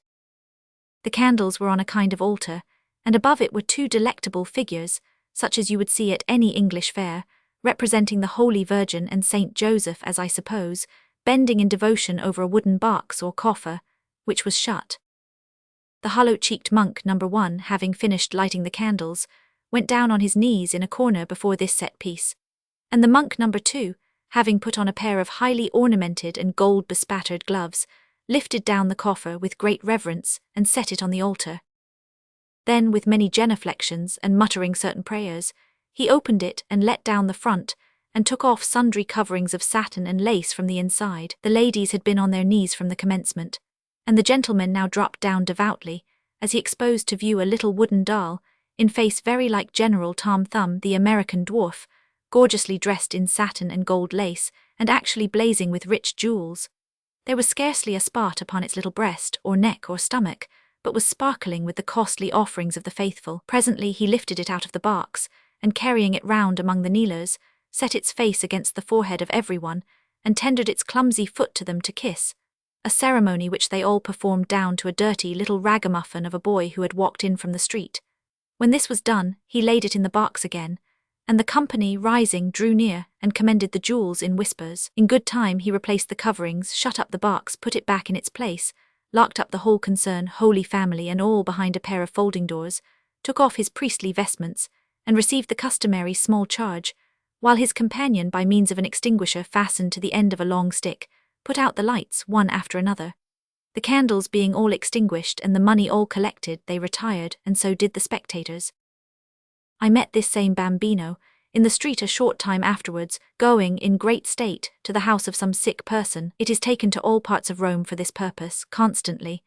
The candles were on a kind of altar, and above it were 2 delectable figures, such as you would see at any English fair, representing the Holy Virgin and Saint Joseph, as I suppose, bending in devotion over a wooden box or coffer, which was shut. The hollow-cheeked monk number 1, having finished lighting the candles, went down on his knees in a corner before this set piece, and the monk number 2, having put on a pair of highly ornamented and gold-bespattered gloves, lifted down the coffer with great reverence and set it on the altar. Then, with many genuflections and muttering certain prayers, he opened it and let down the front, and took off sundry coverings of satin and lace from the inside. The ladies had been on their knees from the commencement, and the gentlemen now dropped down devoutly, as he exposed to view a little wooden doll, in face very like General Tom Thumb, the American dwarf, gorgeously dressed in satin and gold lace, and actually blazing with rich jewels. There was scarcely a spot upon its little breast, or neck, or stomach, but was sparkling with the costly offerings of the faithful. Presently he lifted it out of the box, and carrying it round among the kneelers, set its face against the forehead of everyone, and tendered its clumsy foot to them to kiss, a ceremony which they all performed down to a dirty little ragamuffin of a boy who had walked in from the street. When this was done, he laid it in the box again, and the company, rising, drew near, and commended the jewels in whispers. In good time he replaced the coverings, shut up the box, put it back in its place, locked up the whole concern, Holy Family and all, behind a pair of folding doors, took off his priestly vestments, and received the customary small charge, while his companion, by means of an extinguisher fastened to the end of a long stick, put out the lights one after another. The candles being all extinguished and the money all collected, they retired, and so did the spectators. I met this same bambino in the street a short time afterwards, going, in great state, to the house of some sick person. It is taken to all parts of Rome for this purpose, constantly,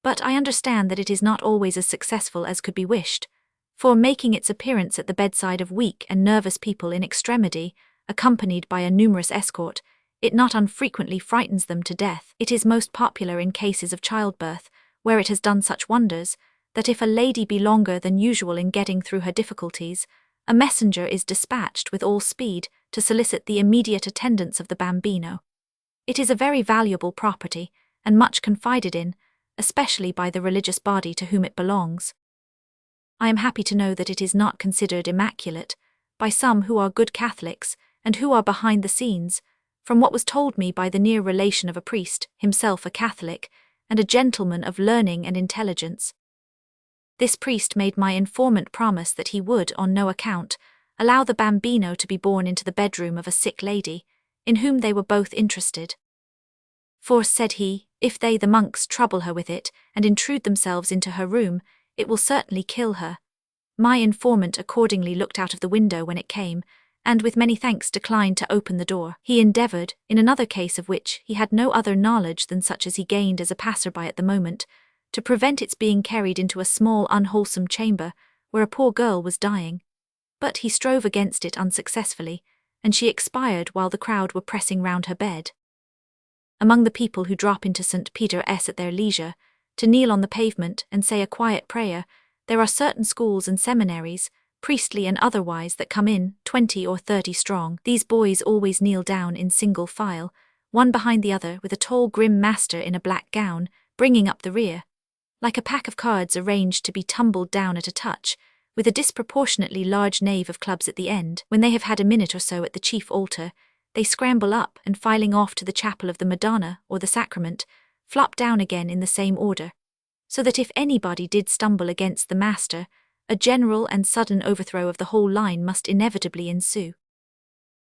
but I understand that it is not always as successful as could be wished, for, making its appearance at the bedside of weak and nervous people in extremity, accompanied by a numerous escort, it not unfrequently frightens them to death. It is most popular in cases of childbirth, where it has done such wonders, that if a lady be longer than usual in getting through her difficulties, a messenger is dispatched with all speed to solicit the immediate attendance of the bambino. It is a very valuable property, and much confided in, especially by the religious body to whom it belongs. I am happy to know that it is not considered immaculate, by some who are good Catholics, and who are behind the scenes, from what was told me by the near relation of a priest, himself a Catholic, and a gentleman of learning and intelligence. This priest made my informant promise that he would, on no account, allow the bambino to be borne into the bedroom of a sick lady, in whom they were both interested. For, said he, if they, the monks, trouble her with it, and intrude themselves into her room, it will certainly kill her. My informant accordingly looked out of the window when it came, and with many thanks declined to open the door. He endeavoured, in another case of which he had no other knowledge than such as he gained as a passer-by at the moment, to prevent its being carried into a small unwholesome chamber, where a poor girl was dying. But he strove against it unsuccessfully, and she expired while the crowd were pressing round her bed. Among the people who drop into St. Peter's at their leisure, to kneel on the pavement and say a quiet prayer, There are certain schools and seminaries, priestly and otherwise, that come in, 20 or 30 strong. These boys always kneel down in single file, one behind the other, with a tall grim master in a black gown, bringing up the rear, like a pack of cards arranged to be tumbled down at a touch, with a disproportionately large knave of clubs at the end. When they have had a minute or so at the chief altar, they scramble up and, filing off to the chapel of the Madonna or the Sacrament, flop down again in the same order, so that if anybody did stumble against the master, a general and sudden overthrow of the whole line must inevitably ensue.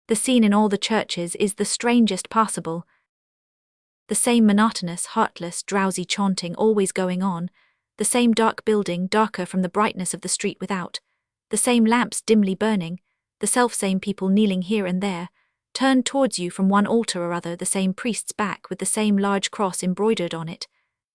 The scene in all the churches is the strangest possible. The same monotonous, heartless, drowsy chaunting always going on, the same dark building darker from the brightness of the street without, the same lamps dimly burning, the selfsame people kneeling here and there, turned towards you from one altar or other, the same priest's back with the same large cross embroidered on it.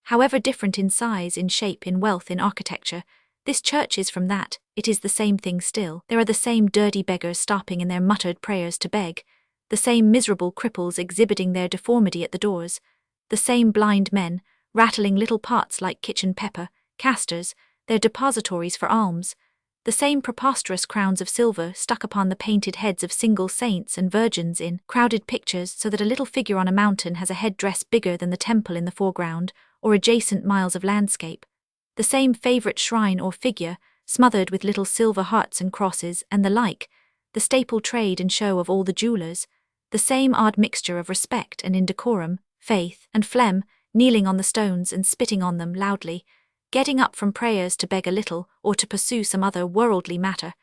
However different in size, in shape, in wealth, in architecture, this church is from that, it is the same thing still. There are the same dirty beggars stopping in their muttered prayers to beg, the same miserable cripples exhibiting their deformity at the doors, the same blind men, rattling little pots like kitchen pepper, casters, their depositories for alms, the same preposterous crowns of silver stuck upon the painted heads of single saints and virgins in crowded pictures, so that a little figure on a mountain has a head-dress bigger than the temple in the foreground, or adjacent miles of landscape, the same favourite shrine or figure, smothered with little silver hearts and crosses and the like, the staple trade and show of all the jewellers, the same odd mixture of respect and indecorum, faith and phlegm, kneeling on the stones and spitting on them loudly, getting up from prayers to beg a little or to pursue some other worldly matter,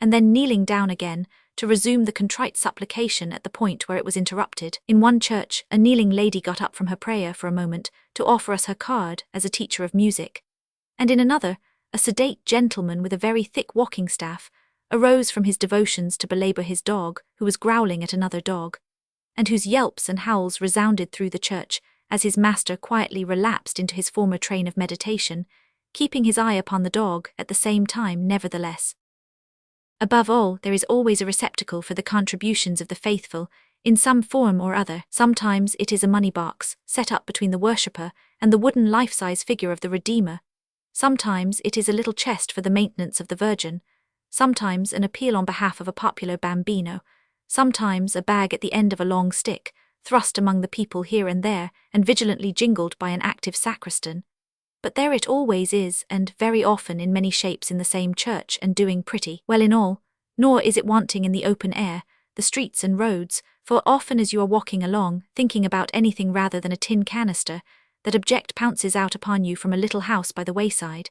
and then kneeling down again to resume the contrite supplication at the point where it was interrupted. In one church, a kneeling lady got up from her prayer for a moment to offer us her card as a teacher of music, and in another, a sedate gentleman with a very thick walking staff arose from his devotions to belabour his dog, who was growling at another dog, and whose yelps and howls resounded through the church as his master quietly relapsed into his former train of meditation, keeping his eye upon the dog at the same time nevertheless. Above all, there is always a receptacle for the contributions of the faithful, in some form or other. Sometimes it is a money box, set up between the worshipper and the wooden life-size figure of the Redeemer. Sometimes it is a little chest for the maintenance of the Virgin, sometimes an appeal on behalf of a popular bambino, sometimes a bag at the end of a long stick, thrust among the people here and there and vigilantly jingled by an active sacristan. But there it always is, and very often in many shapes in the same church, and doing pretty well in all, nor is it wanting in the open air, the streets and roads, for often as you are walking along, thinking about anything rather than a tin canister, that object pounces out upon you from a little house by the wayside,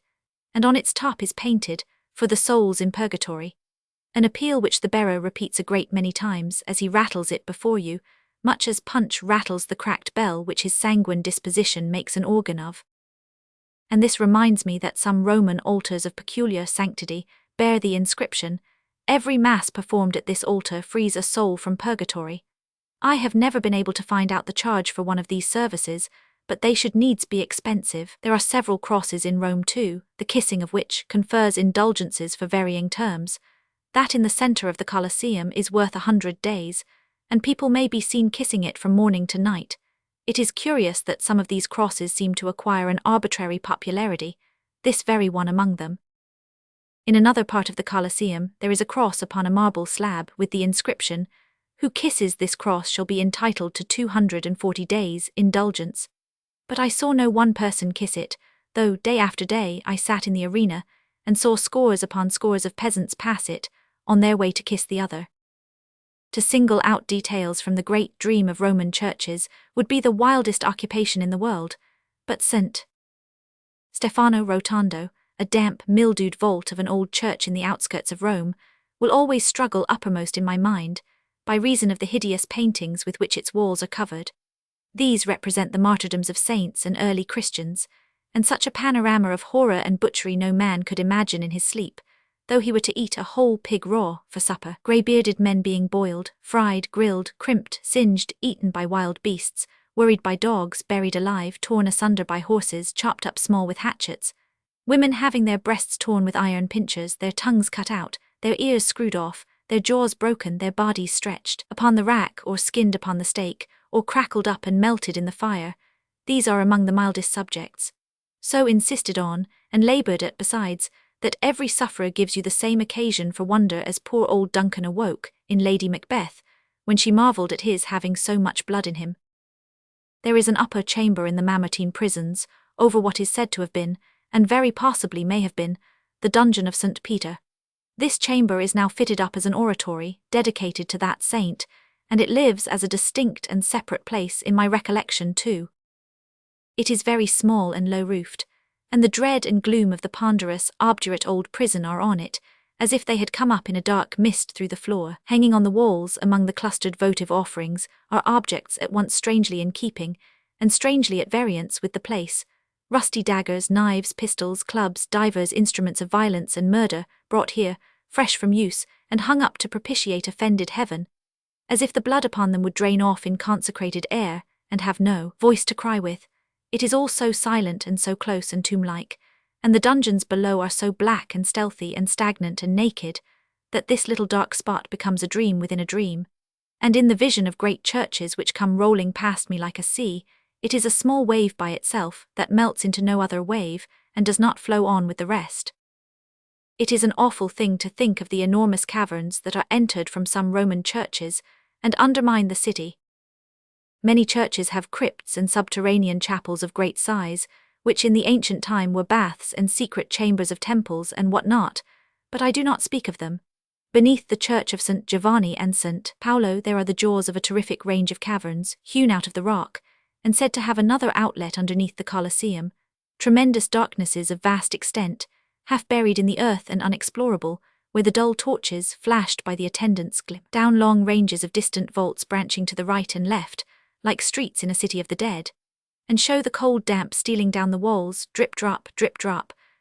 and on its top is painted, "For the souls in purgatory," an appeal which the bearer repeats a great many times as he rattles it before you, much as Punch rattles the cracked bell which his sanguine disposition makes an organ of. And this reminds me that some Roman altars of peculiar sanctity bear the inscription, "Every mass performed at this altar frees a soul from purgatory." I have never been able to find out the charge for one of these services, but they should needs be expensive. There are several crosses in Rome too, the kissing of which confers indulgences for varying terms. That in the centre of the Colosseum is worth 100 days, and people may be seen kissing it from morning to night. It is curious that some of these crosses seem to acquire an arbitrary popularity, this very one among them. In another part of the Colosseum there is a cross upon a marble slab with the inscription, "Who kisses this cross shall be entitled to 240 days' indulgence." But I saw no one person kiss it, though day after day I sat in the arena and saw scores upon scores of peasants pass it, on their way to kiss the other. To single out details from the great dream of Roman churches would be the wildest occupation in the world, but St. Stefano Rotondo, a damp, mildewed vault of an old church in the outskirts of Rome, will always struggle uppermost in my mind, by reason of the hideous paintings with which its walls are covered. These represent the martyrdoms of saints and early Christians, and such a panorama of horror and butchery no man could imagine in his sleep, though he were to eat a whole pig raw for supper. Grey-bearded men being boiled, fried, grilled, crimped, singed, eaten by wild beasts, worried by dogs, buried alive, torn asunder by horses, chopped up small with hatchets. Women having their breasts torn with iron pincers, their tongues cut out, their ears screwed off, their jaws broken, their bodies stretched upon the rack or skinned upon the stake, or crackled up and melted in the fire. These are among the mildest subjects, so insisted on, and laboured at besides, that every sufferer gives you the same occasion for wonder as poor old Duncan awoke, in Lady Macbeth, when she marvelled at his having so much blood in him. There is an upper chamber in the Mamertine prisons, over what is said to have been, and very possibly may have been, the dungeon of St. Peter. This chamber is now fitted up as an oratory, dedicated to that saint, and it lives as a distinct and separate place in my recollection too. It is very small and low-roofed, and the dread and gloom of the ponderous, obdurate old prison are on it, as if they had come up in a dark mist through the floor. Hanging on the walls, among the clustered votive offerings, are objects at once strangely in keeping, and strangely at variance with the place: rusty daggers, knives, pistols, clubs, divers instruments of violence and murder, brought here, fresh from use, and hung up to propitiate offended heaven, as if the blood upon them would drain off in consecrated air, and have no voice to cry with. It is all so silent and so close and tomb-like, and the dungeons below are so black and stealthy and stagnant and naked, that this little dark spot becomes a dream within a dream, and in the vision of great churches which come rolling past me like a sea, it is a small wave by itself that melts into no other wave and does not flow on with the rest. It is an awful thing to think of the enormous caverns that are entered from some Roman churches and undermine the city. Many churches have crypts and subterranean chapels of great size, which in the ancient time were baths and secret chambers of temples and what not, but I do not speak of them. Beneath the church of St. Giovanni and St. Paolo there are the jaws of a terrific range of caverns, hewn out of the rock, and said to have another outlet underneath the Colosseum, tremendous darknesses of vast extent, half buried in the earth and unexplorable, where the dull torches, flashed by the attendants, glip down long ranges of distant vaults branching to the right and left, like streets in a city of the dead, and show the cold damp stealing down the walls, drip drop,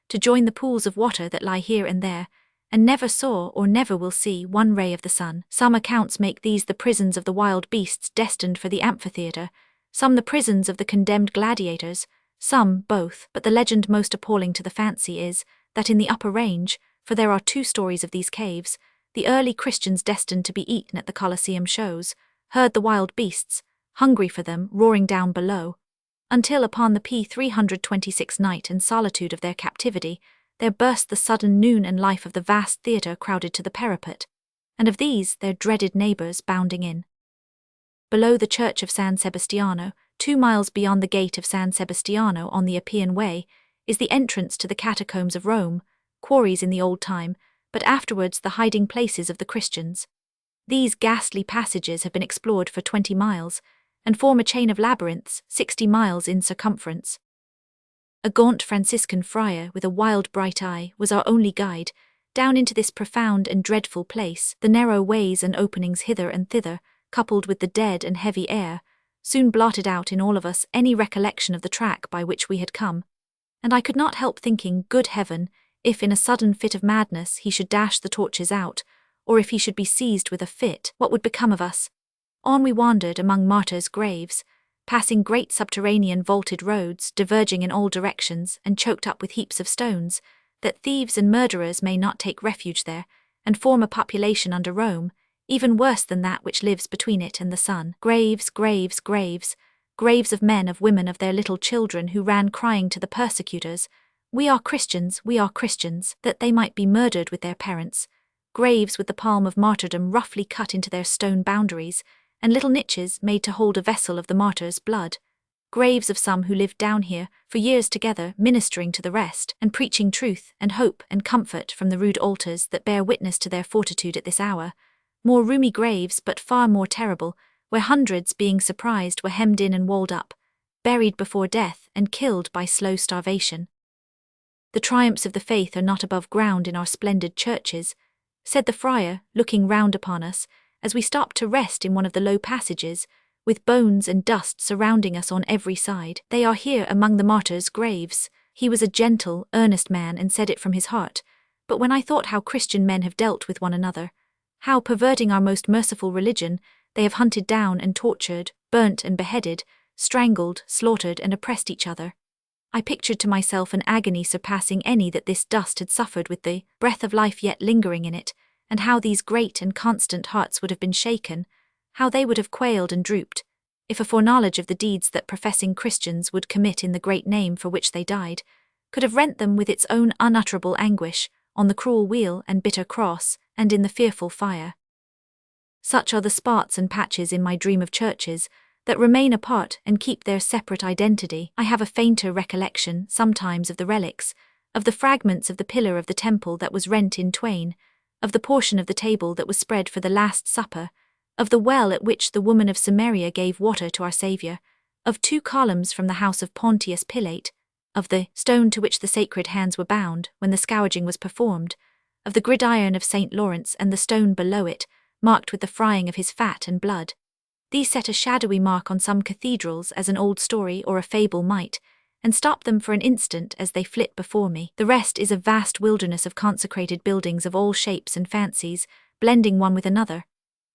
to join the pools of water that lie here and there, and never saw or never will see one ray of the sun. Some accounts make these the prisons of the wild beasts destined for the amphitheatre, some the prisons of the condemned gladiators, some both, but the legend most appalling to the fancy is, that in the upper range, for there are 2 stories of these caves, the early Christians destined to be eaten at the Colosseum shows, heard the wild beasts, hungry for them, roaring down below, until upon the P326 night and solitude of their captivity, there burst the sudden noon and life of the vast theatre crowded to the parapet, and of these their dreaded neighbours bounding in. Below the church of San Sebastiano, 2 miles beyond the gate of San Sebastiano on the Appian Way, is the entrance to the catacombs of Rome, quarries in the old time, but afterwards the hiding places of the Christians. These ghastly passages have been explored for 20 miles, and form a chain of labyrinths 60 miles in circumference. A gaunt Franciscan friar with a wild bright eye was our only guide, down into this profound and dreadful place. The narrow ways and openings hither and thither, coupled with the dead and heavy air, soon blotted out in all of us any recollection of the track by which we had come, and I could not help thinking, good heaven, if in a sudden fit of madness he should dash the torches out, or if he should be seized with a fit, what would become of us? On we wandered among martyrs' graves, passing great subterranean vaulted roads diverging in all directions and choked up with heaps of stones, that thieves and murderers may not take refuge there, and form a population under Rome, even worse than that which lives between it and the sun. Graves, graves, graves, graves of men, of women, of their little children who ran crying to the persecutors, we are Christians, that they might be murdered with their parents. Graves with the palm of martyrdom roughly cut into their stone boundaries, and little niches made to hold a vessel of the martyr's blood. Graves of some who lived down here, for years together, ministering to the rest, and preaching truth and hope and comfort from the rude altars that bear witness to their fortitude at this hour. More roomy graves, but far more terrible, where hundreds, being surprised, were hemmed in and walled up, buried before death and killed by slow starvation. The triumphs of the faith are not above ground in our splendid churches, said the friar, looking round upon us, as we stopped to rest in one of the low passages, with bones and dust surrounding us on every side. They are here among the martyrs' graves. He was a gentle, earnest man and said it from his heart, but when I thought how Christian men have dealt with one another, how, perverting our most merciful religion, they have hunted down and tortured, burnt and beheaded, strangled, slaughtered and oppressed each other, I pictured to myself an agony surpassing any that this dust had suffered, with the breath of life yet lingering in it, and how these great and constant hearts would have been shaken, how they would have quailed and drooped, if a foreknowledge of the deeds that professing Christians would commit in the great name for which they died, could have rent them with its own unutterable anguish, on the cruel wheel and bitter cross, and in the fearful fire. Such are the spots and patches in my dream of churches, that remain apart and keep their separate identity. I have a fainter recollection, sometimes, of the relics, of the fragments of the pillar of the temple that was rent in twain, of the portion of the table that was spread for the Last Supper, of the well at which the woman of Samaria gave water to our Saviour, of 2 columns from the house of Pontius Pilate, of the stone to which the sacred hands were bound when the scourging was performed, of the gridiron of St. Lawrence and the stone below it, marked with the frying of his fat and blood. These set a shadowy mark on some cathedrals as an old story or a fable might, and stop them for an instant as they flit before me. The rest is a vast wilderness of consecrated buildings of all shapes and fancies, blending one with another,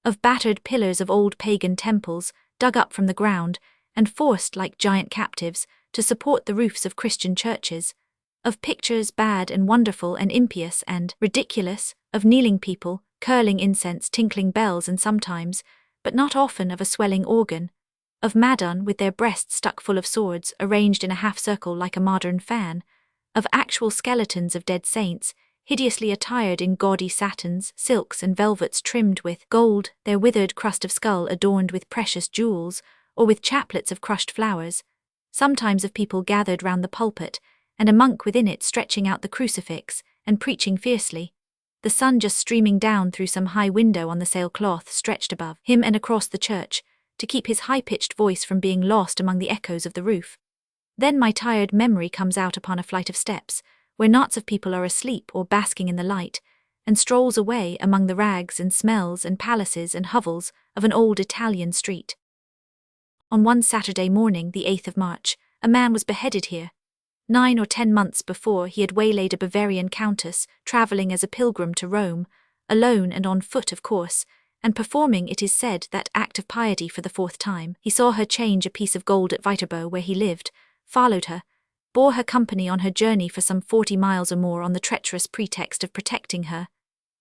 of battered pillars of old pagan temples, dug up from the ground, and forced like giant captives to support the roofs of Christian churches, of pictures bad and wonderful and impious and ridiculous, of kneeling people, curling incense, tinkling bells, and sometimes, but not often, of a swelling organ, of Madon with their breasts stuck full of swords, arranged in a half-circle like a modern fan, of actual skeletons of dead saints, hideously attired in gaudy satins, silks, and velvets trimmed with gold, their withered crust of skull adorned with precious jewels, or with chaplets of crushed flowers, sometimes of people gathered round the pulpit, and a monk within it stretching out the crucifix, and preaching fiercely, the sun just streaming down through some high window on the sailcloth stretched above him and across the church, to keep his high-pitched voice from being lost among the echoes of the roof. Then my tired memory comes out upon a flight of steps, where knots of people are asleep or basking in the light, and strolls away among the rags and smells and palaces and hovels of an old Italian street. On one Saturday morning, the 8th of March, a man was beheaded here. 9 or 10 months before, he had waylaid a Bavarian countess, travelling as a pilgrim to Rome, alone and on foot of course, and performing, it is said, that act of piety for the 4th time. He saw her change a piece of gold at Viterbo where he lived, followed her, bore her company on her journey for some 40 miles or more on the treacherous pretext of protecting her,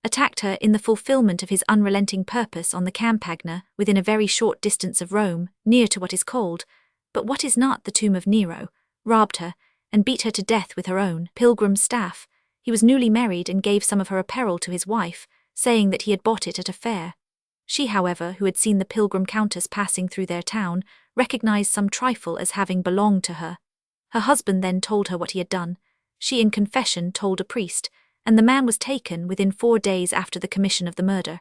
attacked her in the fulfilment of his unrelenting purpose on the Campagna, within a very short distance of Rome, near to what is called, but what is not, the tomb of Nero, robbed her, and beat her to death with her own pilgrim's staff. He was newly married and gave some of her apparel to his wife, saying that he had bought it at a fair. She, however, who had seen the pilgrim countess passing through their town, recognized some trifle as having belonged to her. Her husband then told her what he had done. She in confession told a priest, and the man was taken within 4 days after the commission of the murder.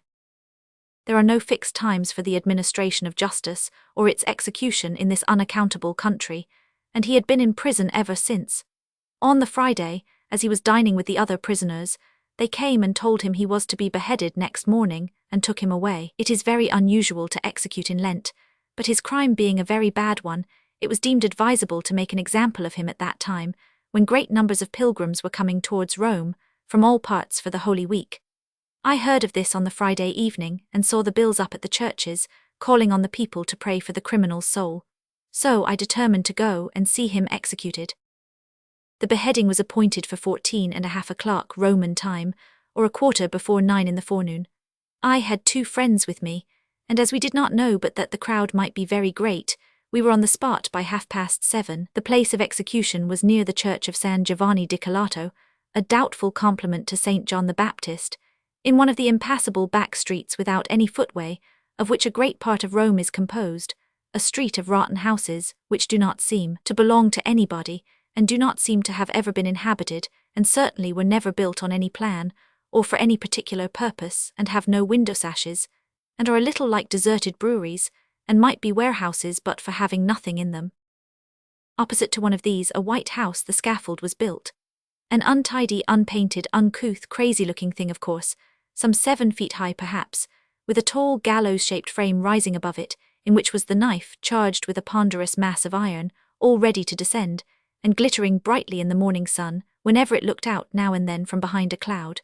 There are no fixed times for the administration of justice or its execution in this unaccountable country, and he had been in prison ever since. On the Friday, as he was dining with the other prisoners, they came and told him he was to be beheaded next morning, and took him away. It is very unusual to execute in Lent, but his crime being a very bad one, it was deemed advisable to make an example of him at that time, when great numbers of pilgrims were coming towards Rome, from all parts for the Holy Week. I heard of this on the Friday evening, and saw the bills up at the churches, calling on the people to pray for the criminal's soul. So I determined to go and see him executed. The beheading was appointed for 14:30 Roman time, or a quarter before 9 in the forenoon. I had 2 friends with me, and as we did not know but that the crowd might be very great, we were on the spot by 7:30. The place of execution was near the church of San Giovanni di Calato, a doubtful compliment to St. John the Baptist, in one of the impassable back streets without any footway, of which a great part of Rome is composed, a street of rotten houses, which do not seem to belong to anybody, and do not seem to have ever been inhabited, and certainly were never built on any plan, or for any particular purpose, and have no window sashes, and are a little like deserted breweries, and might be warehouses but for having nothing in them. Opposite to one of these, a white house, the scaffold was built. An untidy, unpainted, uncouth, crazy-looking thing, of course, some 7 feet high perhaps, with a tall gallows-shaped frame rising above it, in which was the knife, charged with a ponderous mass of iron, all ready to descend, and glittering brightly in the morning sun, whenever it looked out now and then from behind a cloud.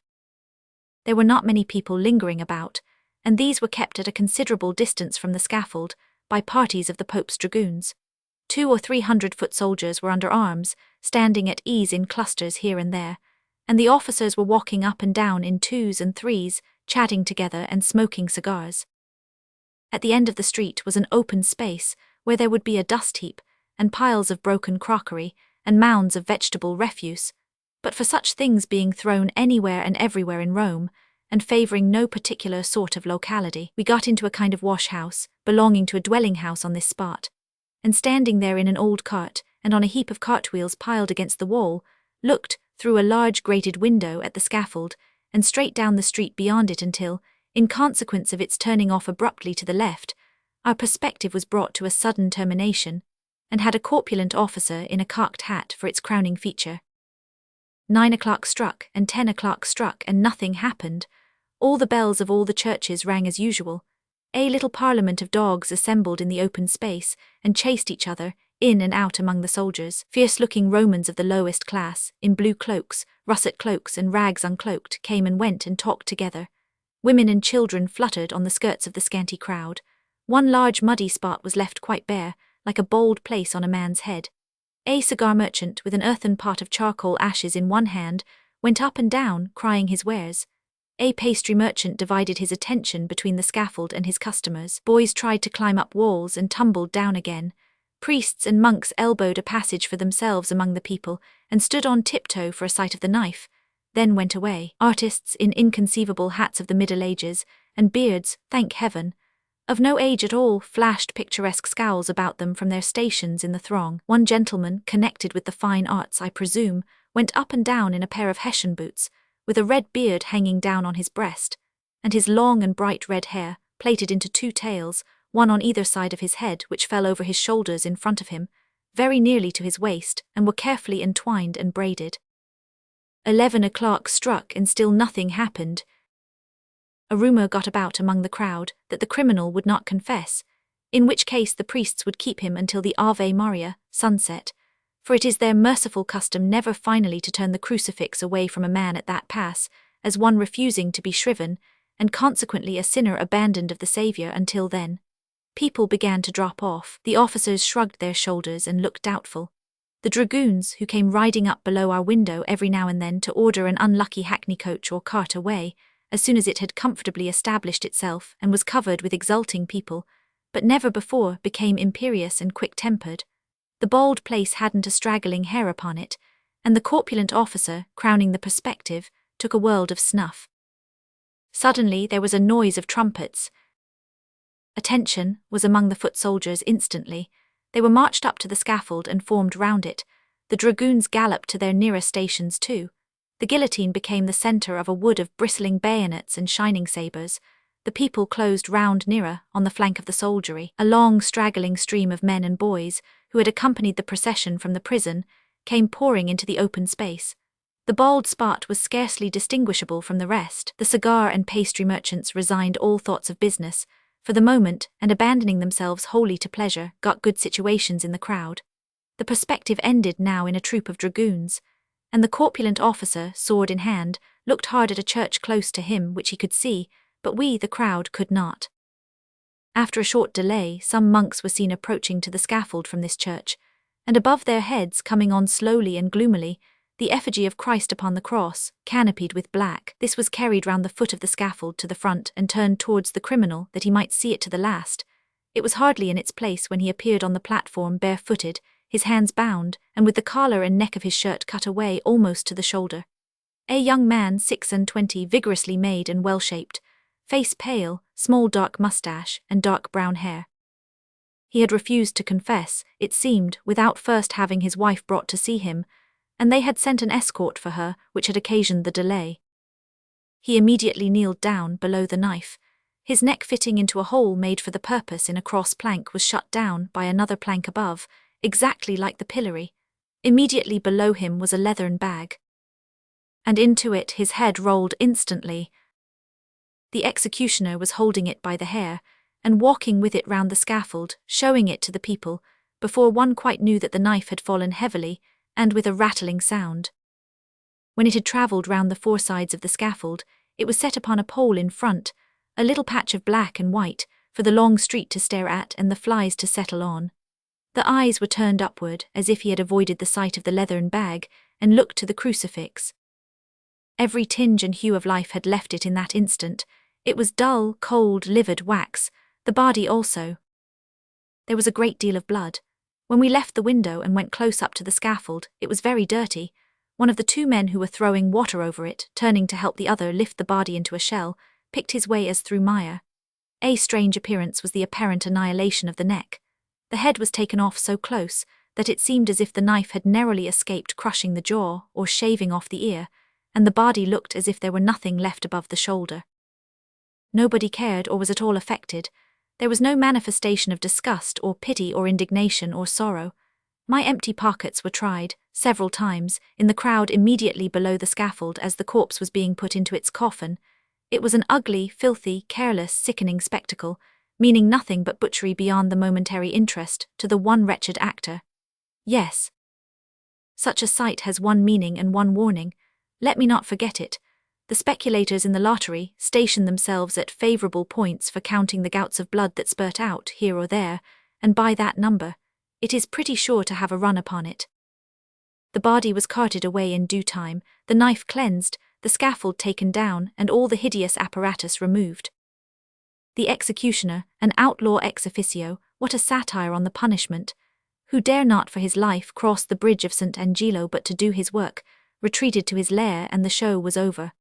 There were not many people lingering about, and these were kept at a considerable distance from the scaffold, by parties of the Pope's dragoons. 200 or 300 foot soldiers were under arms, standing at ease in clusters here and there, and the officers were walking up and down in 2s and 3s, chatting together and smoking cigars. At the end of the street was an open space, where there would be a dust heap, and piles of broken crockery, and mounds of vegetable refuse. But for such things being thrown anywhere and everywhere in Rome, and favouring no particular sort of locality, we got into a kind of wash-house, belonging to a dwelling-house on this spot, and standing there in an old cart, and on a heap of cartwheels piled against the wall, looked, through a large grated window, at the scaffold, and straight down the street beyond it until, in consequence of its turning off abruptly to the left, our perspective was brought to a sudden termination, and had a corpulent officer in a cocked hat for its crowning feature. 9 o'clock struck, and 10 o'clock struck, and nothing happened. All the bells of all the churches rang as usual. A little parliament of dogs assembled in the open space, and chased each other, in and out among the soldiers. Fierce-looking Romans of the lowest class, in blue cloaks, russet cloaks, and rags uncloaked, came and went and talked together. Women and children fluttered on the skirts of the scanty crowd. One large muddy spot was left quite bare, like a bald place on a man's head. A cigar merchant, with an earthen pot of charcoal ashes in one hand, went up and down, crying his wares. A pastry merchant divided his attention between the scaffold and his customers. Boys tried to climb up walls and tumbled down again. Priests and monks elbowed a passage for themselves among the people, and stood on tiptoe for a sight of the knife, then went away. Artists in inconceivable hats of the Middle Ages, and beards, thank heaven, of no age at all, flashed picturesque scowls about them from their stations in the throng. One gentleman, connected with the fine arts, I presume, went up and down in a pair of Hessian boots, with a red beard hanging down on his breast, and his long and bright red hair, plaited into 2 tails, one on either side of his head, which fell over his shoulders in front of him, very nearly to his waist, and were carefully entwined and braided. 11 o'clock struck, and still nothing happened. A rumour got about among the crowd that the criminal would not confess, in which case the priests would keep him until the Ave Maria, sunset, for it is their merciful custom never finally to turn the crucifix away from a man at that pass, as one refusing to be shriven, and consequently a sinner abandoned of the Saviour until then. People began to drop off. The officers shrugged their shoulders and looked doubtful. The dragoons, who came riding up below our window every now and then to order an unlucky hackney coach or cart away, as soon as it had comfortably established itself and was covered with exulting people, but never before became imperious and quick-tempered. The bald place hadn't a straggling hair upon it, and the corpulent officer, crowning the perspective, took a world of snuff. Suddenly there was a noise of trumpets. Attention was among the foot soldiers instantly. They were marched up to the scaffold and formed round it. The dragoons galloped to their nearer stations too. The guillotine became the centre of a wood of bristling bayonets and shining sabres. The people closed round nearer, on the flank of the soldiery. A long straggling stream of men and boys, who had accompanied the procession from the prison, came pouring into the open space. The bald spot was scarcely distinguishable from the rest. The cigar and pastry merchants resigned all thoughts of business, for the moment, and abandoning themselves wholly to pleasure, got good situations in the crowd. The perspective ended now in a troop of dragoons, and the corpulent officer, sword in hand, looked hard at a church close to him which he could see, but we, the crowd, could not. After a short delay, some monks were seen approaching to the scaffold from this church, and above their heads, coming on slowly and gloomily, the effigy of Christ upon the cross, canopied with black. This was carried round the foot of the scaffold to the front and turned towards the criminal that he might see it to the last. It was hardly in its place when he appeared on the platform barefooted, his hands bound, and with the collar and neck of his shirt cut away almost to the shoulder. A young man, 26, vigorously made and well-shaped, face pale, small dark moustache, and dark brown hair. He had refused to confess, it seemed, without first having his wife brought to see him, and they had sent an escort for her, which had occasioned the delay. He immediately kneeled down below the knife. His neck fitting into a hole made for the purpose in a cross plank was shut down by another plank above, exactly like the pillory. Immediately below him was a leathern bag, and into it his head rolled instantly. The executioner was holding it by the hair, and walking with it round the scaffold, showing it to the people, before one quite knew that the knife had fallen heavily, and with a rattling sound. When it had travelled round the 4 sides of the scaffold, it was set upon a pole in front, a little patch of black and white, for the long street to stare at and the flies to settle on. The eyes were turned upward, as if he had avoided the sight of the leathern bag, and looked to the crucifix. Every tinge and hue of life had left it in that instant. It was dull, cold, livid wax, the body also. There was a great deal of blood. When we left the window and went close up to the scaffold, it was very dirty. One of the two men who were throwing water over it, turning to help the other lift the body into a shell, picked his way as through mire. A strange appearance was the apparent annihilation of the neck. The head was taken off so close that it seemed as if the knife had narrowly escaped crushing the jaw or shaving off the ear, and the body looked as if there were nothing left above the shoulder. Nobody cared or was at all affected. There was no manifestation of disgust or pity or indignation or sorrow. My empty pockets were tried, several times, in the crowd immediately below the scaffold as the corpse was being put into its coffin. It was an ugly, filthy, careless, sickening spectacle, meaning nothing but butchery beyond the momentary interest to the one wretched actor. Yes. Such a sight has one meaning and one warning. Let me not forget it. The speculators in the lottery station themselves at favourable points for counting the gouts of blood that spurt out here or there, and by that number, it is pretty sure to have a run upon it. The body was carted away in due time, the knife cleansed, the scaffold taken down, and all the hideous apparatus removed. The executioner, an outlaw ex officio, what a satire on the punishment, who dare not for his life cross the bridge of St. Angelo but to do his work, retreated to his lair and the show was over.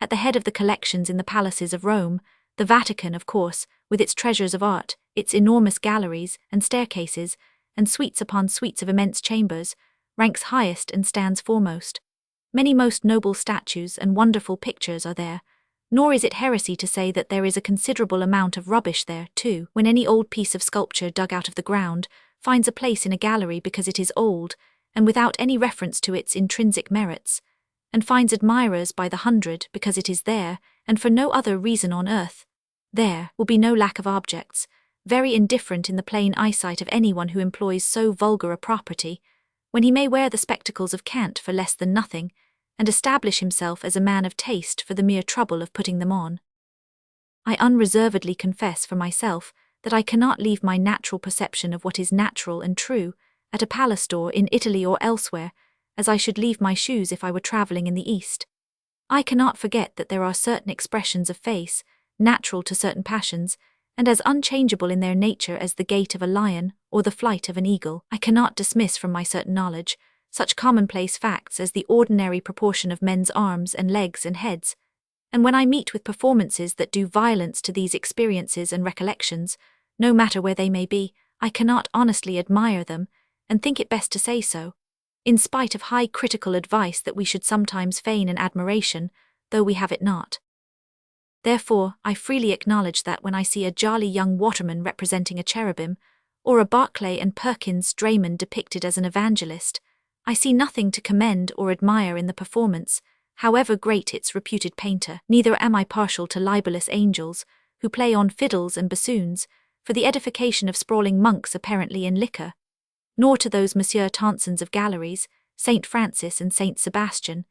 At the head of the collections in the palaces of Rome, the Vatican, of course, with its treasures of art, its enormous galleries and staircases, and suites upon suites of immense chambers, ranks highest and stands foremost. Many most noble statues and wonderful pictures are there, nor is it heresy to say that there is a considerable amount of rubbish there, too, when any old piece of sculpture dug out of the ground finds a place in a gallery because it is old, and without any reference to its intrinsic merits, and finds admirers by the hundred because it is there, and for no other reason on earth. There will be no lack of objects, very indifferent in the plain eyesight of anyone who employs so vulgar a property, when he may wear the spectacles of cant for less than nothing, and establish himself as a man of taste for the mere trouble of putting them on. I unreservedly confess for myself that I cannot leave my natural perception of what is natural and true at a palace door in Italy or elsewhere, as I should leave my shoes if I were travelling in the East. I cannot forget that there are certain expressions of face, natural to certain passions, and as unchangeable in their nature as the gait of a lion or the flight of an eagle. I cannot dismiss from my certain knowledge such commonplace facts as the ordinary proportion of men's arms and legs and heads, and when I meet with performances that do violence to these experiences and recollections, no matter where they may be, I cannot honestly admire them, and think it best to say so, in spite of high critical advice that we should sometimes feign an admiration, though we have it not. Therefore, I freely acknowledge that when I see a jolly young waterman representing a cherubim, or a Barclay and Perkins drayman depicted as an evangelist, I see nothing to commend or admire in the performance, however great its reputed painter. Neither am I partial to libellous angels, who play on fiddles and bassoons, for the edification of sprawling monks apparently in liquor, nor to those Monsieur Tonsons of galleries, St. Francis and St. Sebastian,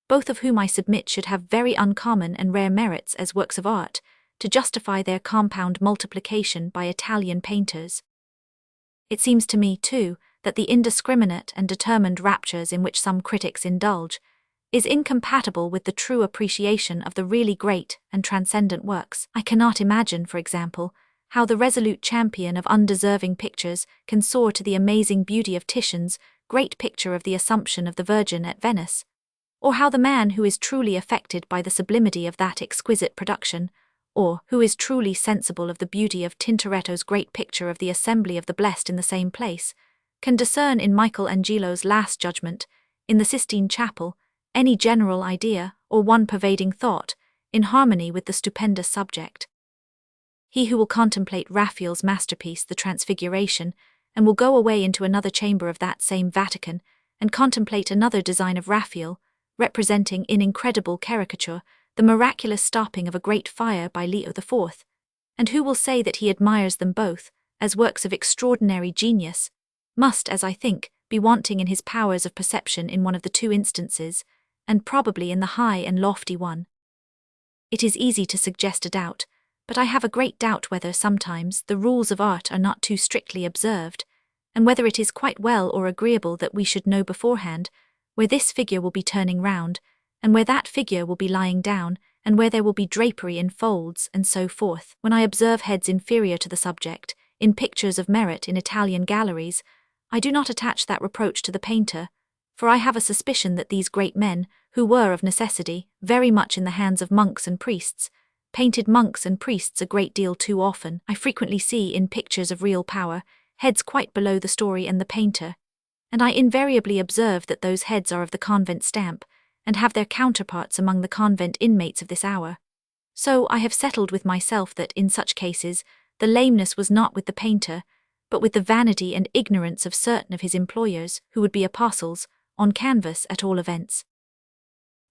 both of whom I submit should have very uncommon and rare merits as works of art, to justify their compound multiplication by Italian painters. It seems to me, too, that the indiscriminate and determined raptures in which some critics indulge is incompatible with the true appreciation of the really great and transcendent works. I cannot imagine, for example, how the resolute champion of undeserving pictures can soar to the amazing beauty of Titian's great picture of the Assumption of the Virgin at Venice, or how the man who is truly affected by the sublimity of that exquisite production, or who is truly sensible of the beauty of Tintoretto's great picture of the Assembly of the Blessed in the same place, can discern in Michelangelo's Last Judgment, in the Sistine Chapel, any general idea or one pervading thought, in harmony with the stupendous subject. He who will contemplate Raphael's masterpiece, The Transfiguration, and will go away into another chamber of that same Vatican, and contemplate another design of Raphael, representing in incredible caricature the miraculous stopping of a great fire by Leo IV, and who will say that he admires them both, as works of extraordinary genius, must, as I think, be wanting in his powers of perception in one of the two instances, and probably in the high and lofty one. It is easy to suggest a doubt, but I have a great doubt whether sometimes the rules of art are not too strictly observed, and whether it is quite well or agreeable that we should know beforehand where this figure will be turning round, and where that figure will be lying down, and where there will be drapery in folds, and so forth. When I observe heads inferior to the subject, in pictures of merit in Italian galleries, I do not attach that reproach to the painter, for I have a suspicion that these great men, who were of necessity very much in the hands of monks and priests, painted monks and priests a great deal too often. I frequently see in pictures of real power heads quite below the story and the painter, and I invariably observe that those heads are of the convent stamp, and have their counterparts among the convent inmates of this hour. So I have settled with myself that in such cases the lameness was not with the painter, but with the vanity and ignorance of certain of his employers, who would be apostles, on canvas at all events.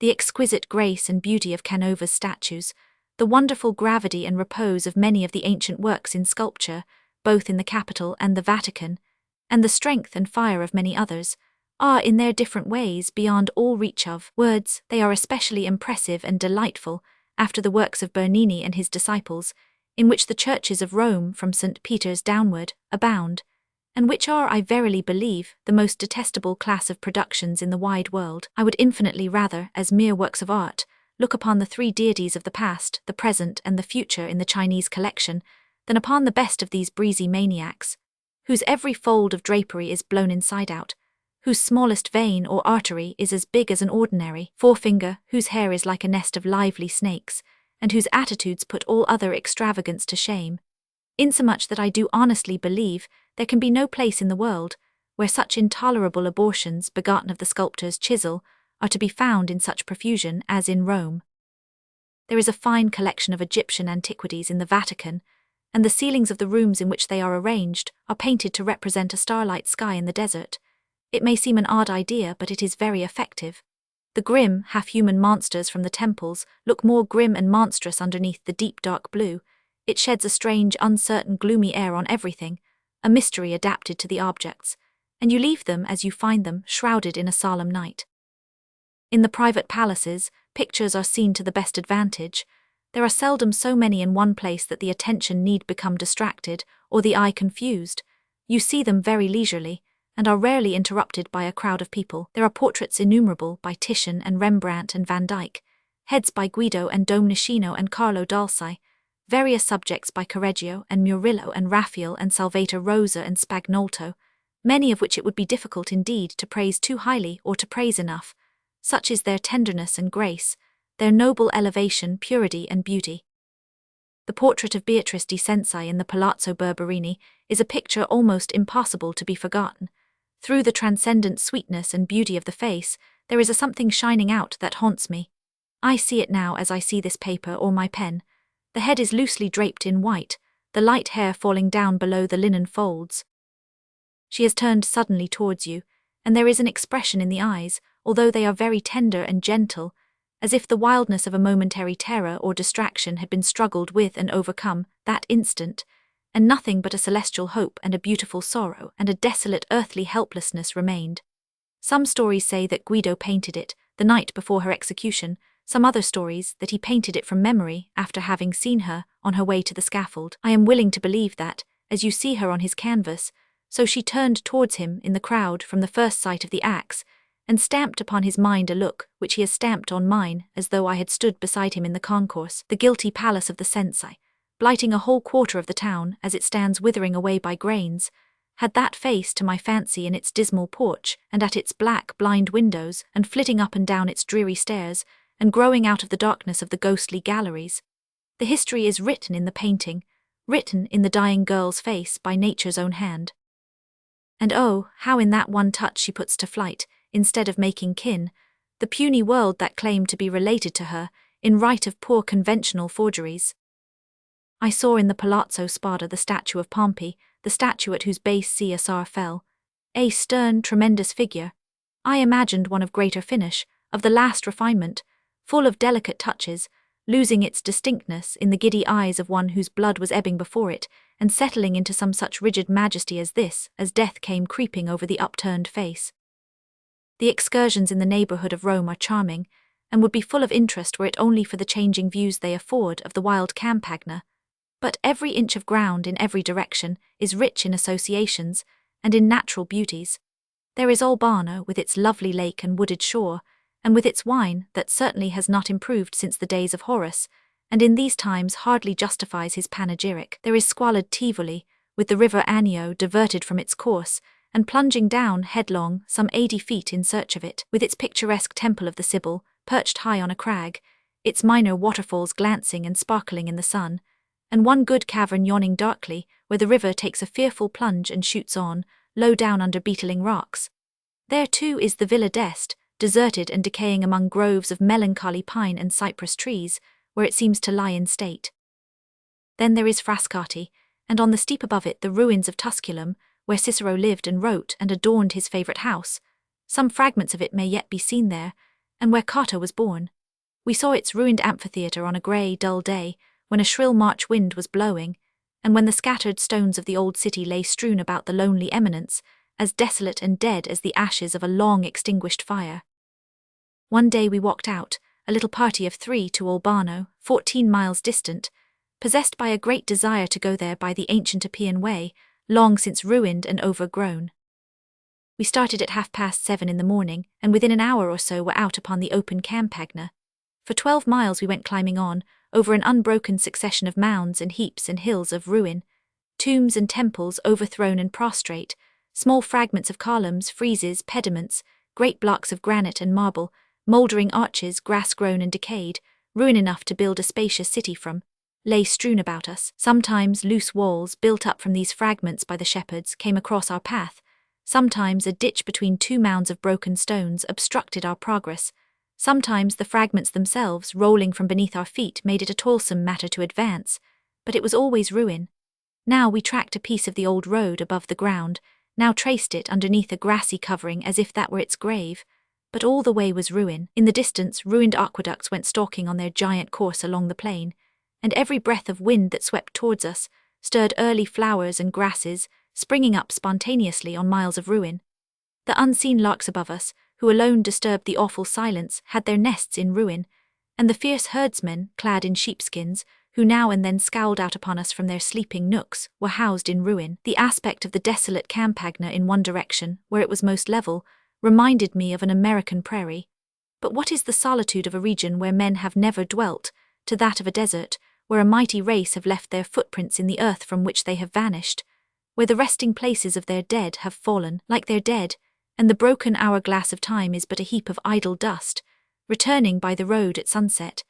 The exquisite grace and beauty of Canova's statues, the wonderful gravity and repose of many of the ancient works in sculpture, both in the Capitol and the Vatican, and the strength and fire of many others, are in their different ways beyond all reach of words. They are especially impressive and delightful after the works of Bernini and his disciples, in which the churches of Rome from St. Peter's downward abound, and which are, I verily believe, the most detestable class of productions in the wide world. I would infinitely rather, as mere works of art, look upon the three deities of the past, the present, and the future in the Chinese collection, than upon the best of these breezy maniacs, whose every fold of drapery is blown inside out, whose smallest vein or artery is as big as an ordinary forefinger, whose hair is like a nest of lively snakes, and whose attitudes put all other extravagance to shame, insomuch that I do honestly believe there can be no place in the world where such intolerable abortions begotten of the sculptor's chisel are to be found in such profusion as in Rome. There is a fine collection of Egyptian antiquities in the Vatican, and the ceilings of the rooms in which they are arranged are painted to represent a starlight sky in the desert. It may seem an odd idea, but it is very effective. The grim, half-human monsters from the temples look more grim and monstrous underneath the deep dark blue. It sheds a strange, uncertain, gloomy air on everything, a mystery adapted to the objects, and you leave them as you find them, shrouded in a solemn night. In the private palaces, pictures are seen to the best advantage. There are seldom so many in one place that the attention need become distracted, or the eye confused. You see them very leisurely, and are rarely interrupted by a crowd of people. There are portraits innumerable by Titian and Rembrandt and Van Dyck, heads by Guido and Domenichino and Carlo Dalsi, various subjects by Correggio and Murillo and Raphael and Salvator Rosa and Spagnolto, many of which it would be difficult indeed to praise too highly or to praise enough. Such is their tenderness and grace, their noble elevation, purity and beauty. The portrait of Beatrice di Cenci in the Palazzo Berberini is a picture almost impossible to be forgotten. Through the transcendent sweetness and beauty of the face, there is a something shining out that haunts me. I see it now as I see this paper or my pen. The head is loosely draped in white, the light hair falling down below the linen folds. She has turned suddenly towards you, and there is an expression in the eyes, although they are very tender and gentle, as if the wildness of a momentary terror or distraction had been struggled with and overcome that instant, and nothing but a celestial hope and a beautiful sorrow and a desolate earthly helplessness remained. Some stories say that Guido painted it the night before her execution, some other stories that he painted it from memory after having seen her on her way to the scaffold. I am willing to believe that, as you see her on his canvas, so she turned towards him in the crowd from the first sight of the axe, and stamped upon his mind a look which he has stamped on mine as though I had stood beside him in the concourse, the guilty palace of the Cenci, blighting a whole quarter of the town as it stands withering away by grains, had that face to my fancy in its dismal porch and at its black blind windows and flitting up and down its dreary stairs and growing out of the darkness of the ghostly galleries. The history is written in the painting, written in the dying girl's face by nature's own hand. And oh, how in that one touch she puts to flight, instead of making kin, the puny world that claimed to be related to her, in right of poor conventional forgeries. I saw in the Palazzo Spada the statue of Pompey, the statue at whose base Caesar fell. A stern, tremendous figure. I imagined one of greater finish, of the last refinement, full of delicate touches, losing its distinctness in the giddy eyes of one whose blood was ebbing before it, and settling into some such rigid majesty as this, as death came creeping over the upturned face. The excursions in the neighbourhood of Rome are charming, and would be full of interest were it only for the changing views they afford of the wild Campagna. But every inch of ground in every direction is rich in associations and in natural beauties. There is Albano with its lovely lake and wooded shore, and with its wine that certainly has not improved since the days of Horace, and in these times hardly justifies his panegyric. There is squalid Tivoli, with the river Anio diverted from its course, and plunging down headlong some 80 feet in search of it, with its picturesque temple of the Sibyl, perched high on a crag, its minor waterfalls glancing and sparkling in the sun, and one good cavern yawning darkly, where the river takes a fearful plunge and shoots on, low down under beetling rocks. There too is the Villa d'Este, deserted and decaying among groves of melancholy pine and cypress trees, where it seems to lie in state. Then there is Frascati, and on the steep above it the ruins of Tusculum, where Cicero lived and wrote and adorned his favourite house. Some fragments of it may yet be seen there, and where Cato was born. We saw its ruined amphitheatre on a grey, dull day, when a shrill March wind was blowing, and when the scattered stones of the old city lay strewn about the lonely eminence, as desolate and dead as the ashes of a long-extinguished fire. One day we walked out, a little party of 3, to Albano, 14 miles distant, possessed by a great desire to go there by the ancient Appian way, long since ruined and overgrown. We started at 7:30 in the morning, and within an hour or so were out upon the open Campagna. For 12 miles we went climbing on, over an unbroken succession of mounds and heaps and hills of ruin, tombs and temples overthrown and prostrate, small fragments of columns, friezes, pediments, great blocks of granite and marble, mouldering arches, grass-grown and decayed, ruin enough to build a spacious city from, lay strewn about us. Sometimes loose walls, built up from these fragments by the shepherds, came across our path. Sometimes a ditch between 2 mounds of broken stones obstructed our progress. Sometimes the fragments themselves, rolling from beneath our feet, made it a toilsome matter to advance, but it was always ruin. Now we tracked a piece of the old road above the ground, now traced it underneath a grassy covering as if that were its grave, but all the way was ruin. In the distance, ruined aqueducts went stalking on their giant course along the plain, and every breath of wind that swept towards us stirred early flowers and grasses, springing up spontaneously on miles of ruin. The unseen larks above us, who alone disturbed the awful silence, had their nests in ruin, and the fierce herdsmen, clad in sheepskins, who now and then scowled out upon us from their sleeping nooks, were housed in ruin. The aspect of the desolate Campagna in one direction, where it was most level, reminded me of an American prairie. But what is the solitude of a region where men have never dwelt, to that of a desert, where a mighty race have left their footprints in the earth from which they have vanished, where the resting places of their dead have fallen like their dead, and the broken hourglass of time is but a heap of idle dust, returning by the road at sunset,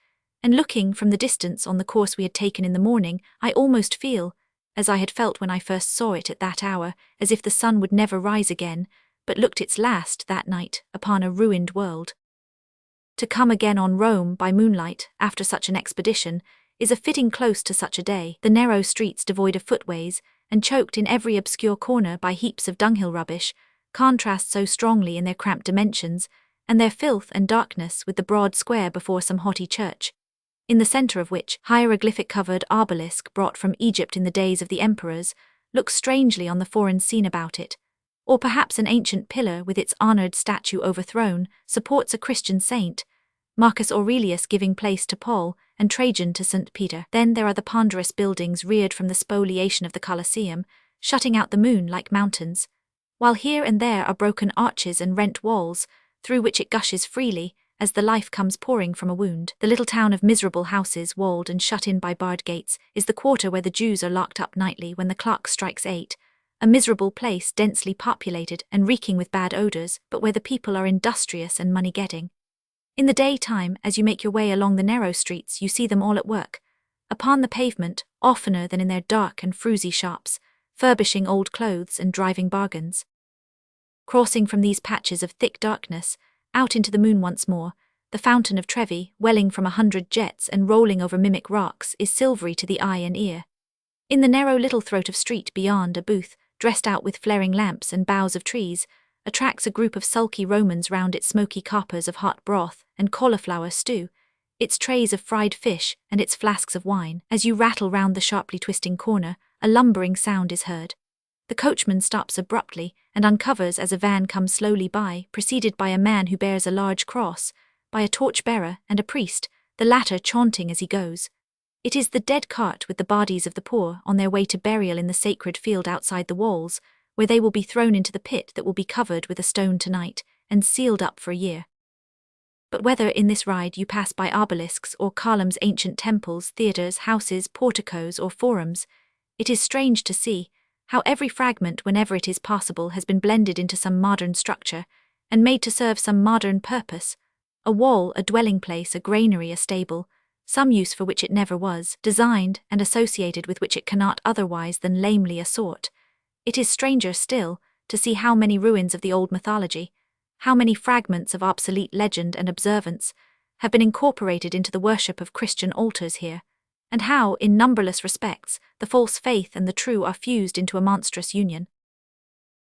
and looking from the distance on the course we had taken in the morning, I almost feel, as I had felt when I first saw it at that hour, as if the sun would never rise again, but looked its last that night upon a ruined world. To come again on Rome by moonlight, after such an expedition, is a fitting close to such a day. The narrow streets devoid of footways, and choked in every obscure corner by heaps of dunghill rubbish, contrast so strongly in their cramped dimensions, and their filth and darkness with the broad square before some haughty church, in the centre of which hieroglyphic-covered obelisk brought from Egypt in the days of the emperors looks strangely on the foreign scene about it, or perhaps an ancient pillar with its honoured statue overthrown supports a Christian saint, Marcus Aurelius giving place to Paul, and Trajan to St. Peter. Then there are the ponderous buildings reared from the spoliation of the Colosseum, shutting out the moon like mountains, while here and there are broken arches and rent walls, through which it gushes freely, as the life comes pouring from a wound. The little town of miserable houses, walled and shut in by barred gates, is the quarter where the Jews are locked up nightly when the clock strikes 8, a miserable place densely populated and reeking with bad odours, but where the people are industrious and money-getting. In the daytime, as you make your way along the narrow streets, you see them all at work, upon the pavement, oftener than in their dark and fruzy shops, furbishing old clothes and driving bargains. Crossing from these patches of thick darkness, out into the moon once more, the fountain of Trevi, welling from 100 jets and rolling over mimic rocks, is silvery to the eye and ear. In the narrow little throat of street beyond, a booth, dressed out with flaring lamps and boughs of trees, attracts a group of sulky Romans round its smoky coppers of hot broth and cauliflower stew, its trays of fried fish and its flasks of wine. As you rattle round the sharply twisting corner, a lumbering sound is heard. The coachman stops abruptly and uncovers as a van comes slowly by, preceded by a man who bears a large cross, by a torch-bearer and a priest, the latter chaunting as he goes. It is the dead cart with the bodies of the poor on their way to burial in the sacred field outside the walls, where they will be thrown into the pit that will be covered with a stone tonight, and sealed up for a year. But whether in this ride you pass by obelisks or columns, ancient temples, theatres, houses, porticos or forums, it is strange to see, how every fragment, whenever it is possible, has been blended into some modern structure, and made to serve some modern purpose. A wall, a dwelling place, a granary, a stable, some use for which it never was, designed and associated with which it cannot otherwise than lamely assort. It is stranger still to see how many ruins of the old mythology, how many fragments of obsolete legend and observance, have been incorporated into the worship of Christian altars here, and how, in numberless respects, the false faith and the true are fused into a monstrous union.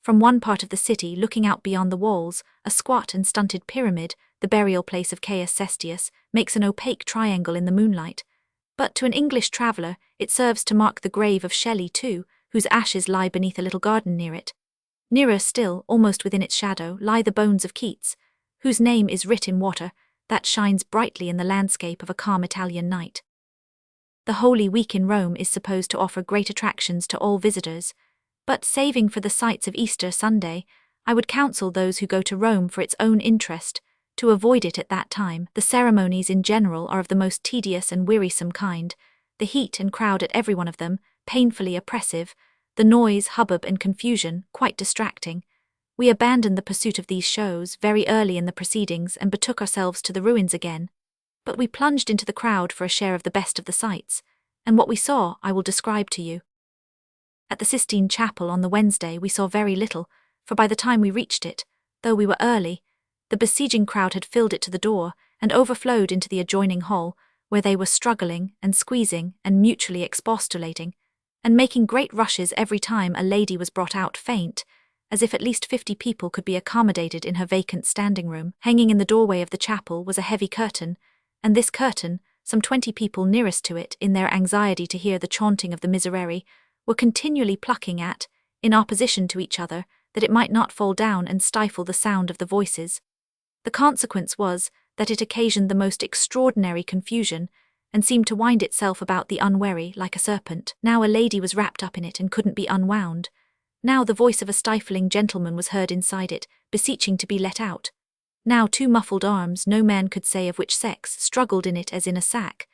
From one part of the city, looking out beyond the walls, a squat and stunted pyramid, the burial place of Caius Cestius, makes an opaque triangle in the moonlight. But to an English traveller, it serves to mark the grave of Shelley too, whose ashes lie beneath a little garden near it. Nearer still, almost within its shadow, lie the bones of Keats, whose name is writ in water that shines brightly in the landscape of a calm Italian night. The Holy Week in Rome is supposed to offer great attractions to all visitors, but saving for the sights of Easter Sunday, I would counsel those who go to Rome for its own interest to avoid it at that time. The ceremonies in general are of the most tedious and wearisome kind, the heat and crowd at every one of them painfully oppressive, the noise, hubbub, and confusion quite distracting. We abandoned the pursuit of these shows very early in the proceedings and betook ourselves to the ruins again. But we plunged into the crowd for a share of the best of the sights, and what we saw I will describe to you. At the Sistine Chapel on the Wednesday we saw very little, for by the time we reached it, though we were early, the besieging crowd had filled it to the door and overflowed into the adjoining hall, where they were struggling and squeezing and mutually expostulating, and making great rushes every time a lady was brought out faint, as if at least 50 people could be accommodated in her vacant standing room. Hanging in the doorway of the chapel was a heavy curtain, and this curtain, some 20 people nearest to it, in their anxiety to hear the chaunting of the miserere, were continually plucking at, in opposition to each other, that it might not fall down and stifle the sound of the voices. The consequence was that it occasioned the most extraordinary confusion, and seemed to wind itself about the unwary like a serpent. Now a lady was wrapped up in it and couldn't be unwound. Now the voice of a stifling gentleman was heard inside it, beseeching to be let out. Now 2 muffled arms, no man could say of which sex, struggled in it as in a sack.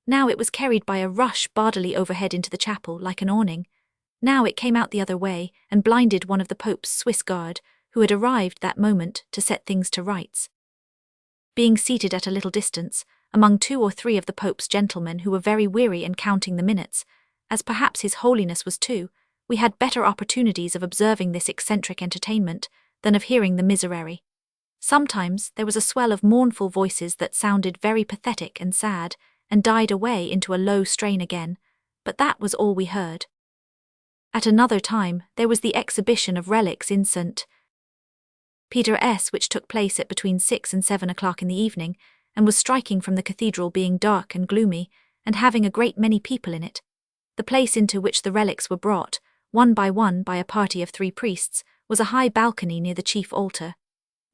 Now it was carried by a rush bodily overhead into the chapel like an awning. Now it came out the other way and blinded one of the Pope's Swiss guard, who had arrived that moment to set things to rights. Being seated at a little distance, among 2 or 3 of the Pope's gentlemen who were very weary and counting the minutes, as perhaps His Holiness was too, we had better opportunities of observing this eccentric entertainment than of hearing the miserere. Sometimes there was a swell of mournful voices that sounded very pathetic and sad, and died away into a low strain again, but that was all we heard. At another time there was the exhibition of relics in St. Peter's, which took place at between 6 and 7 o'clock in the evening, and was striking from the cathedral, being dark and gloomy, and having a great many people in it. The place into which the relics were brought, one by a party of 3 priests, was a high balcony near the chief altar.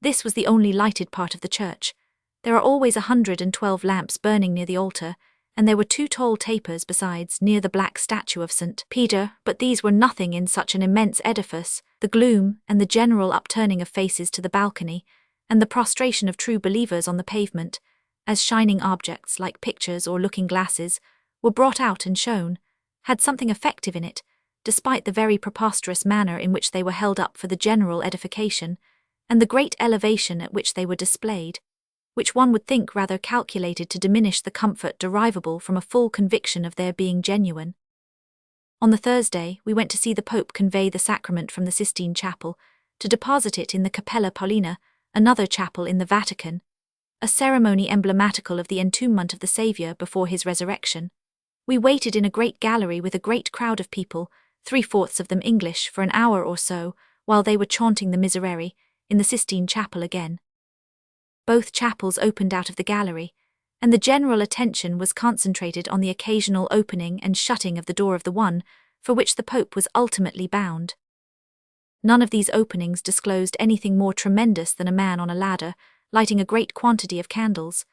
This was the only lighted part of the church. There are always 112 lamps burning near the altar, and there were 2 tall tapers besides near the black statue of St. Peter, but these were nothing in such an immense edifice. The gloom and the general upturning of faces to the balcony, and the prostration of true believers on the pavement, as shining objects like pictures or looking-glasses were brought out and shown, had something effective in it, despite the very preposterous manner in which they were held up for the general edification, and the great elevation at which they were displayed, which one would think rather calculated to diminish the comfort derivable from a full conviction of their being genuine. On the Thursday we went to see the Pope convey the sacrament from the Sistine Chapel, to deposit it in the Cappella Paulina, another chapel in the Vatican, a ceremony emblematical of the entombment of the Saviour before his resurrection. We waited in a great gallery with a great crowd of people, 3/4 of them English, for an hour or so, while they were chaunting the miserere, in the Sistine Chapel again. Both chapels opened out of the gallery, and the general attention was concentrated on the occasional opening and shutting of the door of the one for which the Pope was ultimately bound. None of these openings disclosed anything more tremendous than a man on a ladder, lighting a great quantity of candles,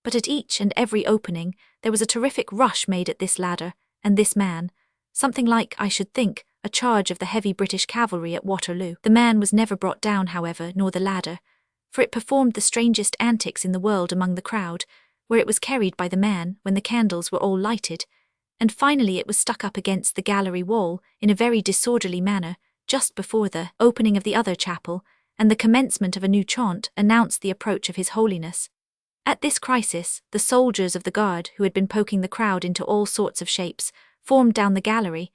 but at each and every opening there was a terrific rush made at this ladder and this man, something like, I should think, a charge of the heavy British cavalry at Waterloo. The man was never brought down, however, nor the ladder, for it performed the strangest antics in the world among the crowd, where it was carried by the man when the candles were all lighted, and finally it was stuck up against the gallery wall in a very disorderly manner, just before the opening of the other chapel, and the commencement of a new chant announced the approach of His Holiness. At this crisis, the soldiers of the guard, who had been poking the crowd into all sorts of shapes, formed down the gallery,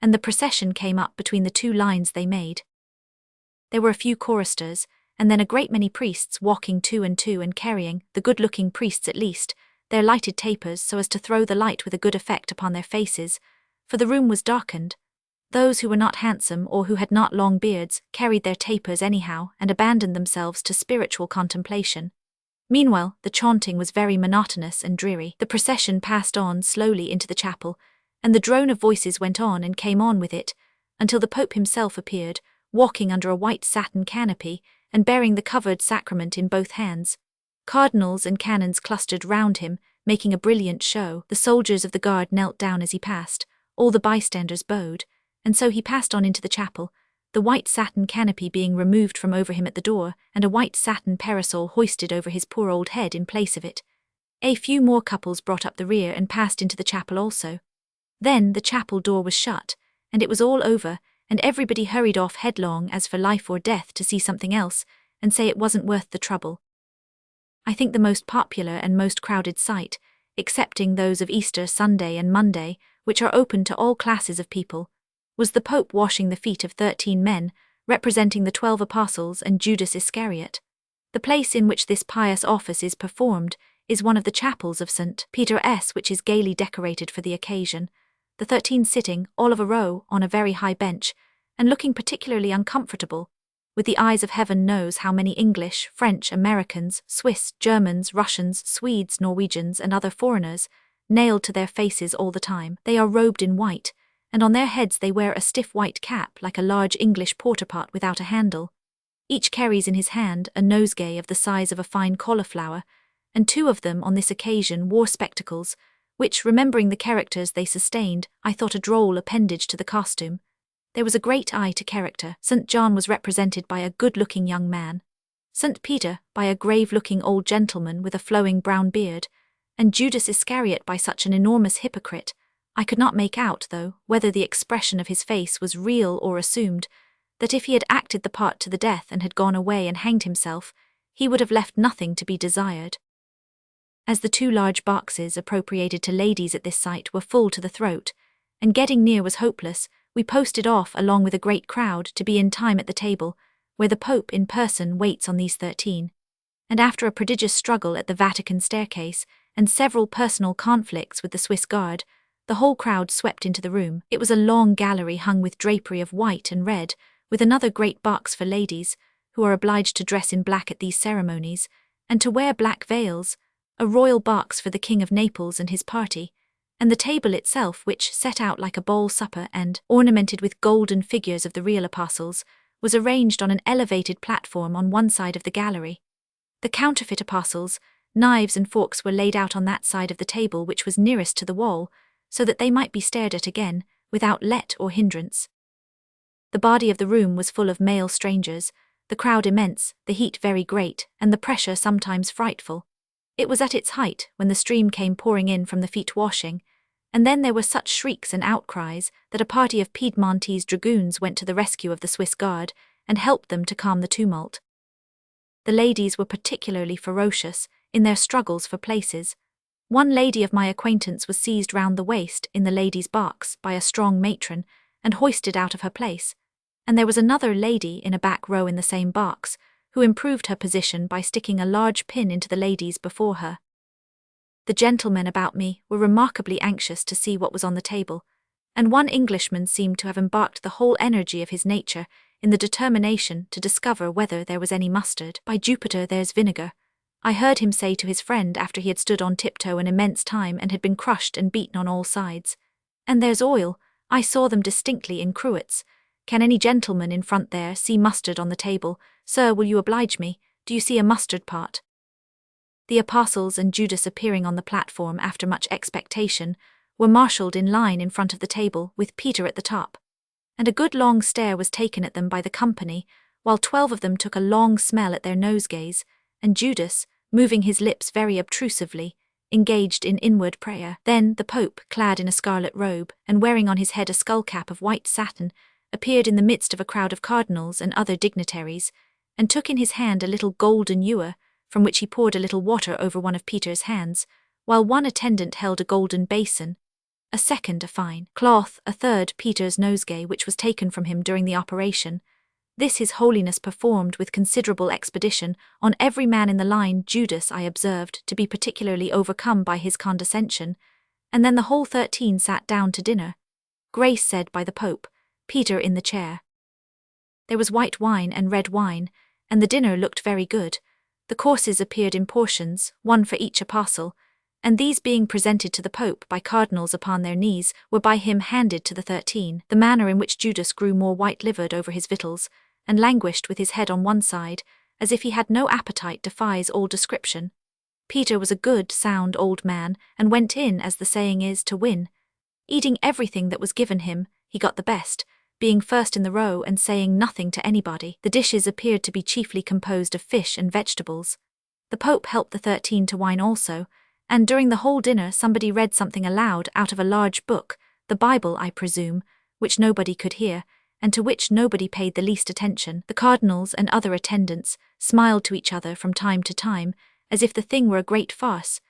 and the procession came up between the two lines they made. There were a few choristers, and then a great many priests walking two and carrying, the good-looking priests at least, their lighted tapers so as to throw the light with a good effect upon their faces, for the room was darkened. Those who were not handsome or who had not long beards carried their tapers anyhow and abandoned themselves to spiritual contemplation. Meanwhile, the chanting was very monotonous and dreary. The procession passed on slowly into the chapel, and the drone of voices went on and came on with it, until the Pope himself appeared, walking under a white satin canopy and bearing the covered sacrament in both hands. Cardinals and canons clustered round him, making a brilliant show. The soldiers of the guard knelt down as he passed, all the bystanders bowed, and so he passed on into the chapel, the white satin canopy being removed from over him at the door, and a white satin parasol hoisted over his poor old head in place of it. A few more couples brought up the rear and passed into the chapel also. Then the chapel door was shut, and it was all over, and everybody hurried off headlong as for life or death to see something else, and say it wasn't worth the trouble. I think the most popular and most crowded sight, excepting those of Easter Sunday and Monday, which are open to all classes of people, was the Pope washing the feet of 13 men, representing the 12 apostles and Judas Iscariot. The place in which this pious office is performed is one of the chapels of St. Peter's, which is gaily decorated for the occasion, the 13 sitting, all of a row, on a very high bench, and looking particularly uncomfortable, with the eyes of heaven knows how many English, French, Americans, Swiss, Germans, Russians, Swedes, Norwegians, and other foreigners, nailed to their faces all the time. They are robed in white, and on their heads they wear a stiff white cap like a large English porter-pot without a handle. Each carries in his hand a nosegay of the size of a fine cauliflower, and 2 of them on this occasion wore spectacles, which, remembering the characters they sustained, I thought a droll appendage to the costume. There was a great eye to character. St. John was represented by a good-looking young man, St. Peter by a grave-looking old gentleman with a flowing brown beard, and Judas Iscariot by such an enormous hypocrite. I could not make out, though, whether the expression of his face was real or assumed, that if he had acted the part to the death and had gone away and hanged himself, he would have left nothing to be desired. As the 2 large boxes appropriated to ladies at this sight were full to the throat, and getting near was hopeless, we posted off along with a great crowd to be in time at the table, where the Pope in person waits on these 13. And after a prodigious struggle at the Vatican staircase, and several personal conflicts with the Swiss guard, the whole crowd swept into the room. It was a long gallery hung with drapery of white and red, with another great box for ladies, who are obliged to dress in black at these ceremonies, and to wear black veils, a royal box for the King of Naples and his party, and the table itself, which, set out like a bowl supper and ornamented with golden figures of the real apostles, was arranged on an elevated platform on one side of the gallery. The counterfeit apostles, knives and forks were laid out on that side of the table which was nearest to the wall, so that they might be stared at again, without let or hindrance. The body of the room was full of male strangers, the crowd immense, the heat very great, and the pressure sometimes frightful. It was at its height when the stream came pouring in from the feet washing, and then there were such shrieks and outcries that a party of Piedmontese dragoons went to the rescue of the Swiss guard and helped them to calm the tumult. The ladies were particularly ferocious in their struggles for places. One lady of my acquaintance was seized round the waist in the ladies' box by a strong matron and hoisted out of her place, and there was another lady in a back row in the same box, who improved her position by sticking a large pin into the ladies before her. The gentlemen about me were remarkably anxious to see what was on the table, and one Englishman seemed to have embarked the whole energy of his nature in the determination to discover whether there was any mustard. By Jupiter, there's vinegar, I heard him say to his friend after he had stood on tiptoe an immense time and had been crushed and beaten on all sides. And there's oil, I saw them distinctly in cruets. Can any gentleman in front there see mustard on the table? Sir, will you oblige me? Do you see a mustard pot? The apostles and Judas appearing on the platform after much expectation, were marshalled in line in front of the table with Peter at the top. And a good long stare was taken at them by the company, while 12 of them took a long smell at their nosegays, and Judas, moving his lips very obtrusively, engaged in inward prayer. Then the Pope, clad in a scarlet robe, and wearing on his head a skull-cap of white satin, appeared in the midst of a crowd of cardinals and other dignitaries, and took in his hand a little golden ewer, from which he poured a little water over one of Peter's hands, while one attendant held a golden basin, a second a fine cloth, a third Peter's nosegay which was taken from him during the operation. This His Holiness performed with considerable expedition on every man in the line. Judas I observed to be particularly overcome by his condescension, and then the whole 13 sat down to dinner. Grace said by the Pope, Peter in the chair. There was white wine and red wine, and the dinner looked very good. The courses appeared in portions, one for each apostle, and these being presented to the Pope by cardinals upon their knees, were by him handed to the 13. The manner in which Judas grew more white-livered over his victuals, and languished with his head on one side, as if he had no appetite, defies all description. Peter was a good, sound old man, and went in, as the saying is, to win. Eating everything that was given him, he got the best, being first in the row and saying nothing to anybody. The dishes appeared to be chiefly composed of fish and vegetables. The Pope helped the 13 to wine also, and during the whole dinner somebody read something aloud out of a large book, the Bible I presume, which nobody could hear, and to which nobody paid the least attention. The cardinals and other attendants smiled to each other from time to time, as if the thing were a great farce,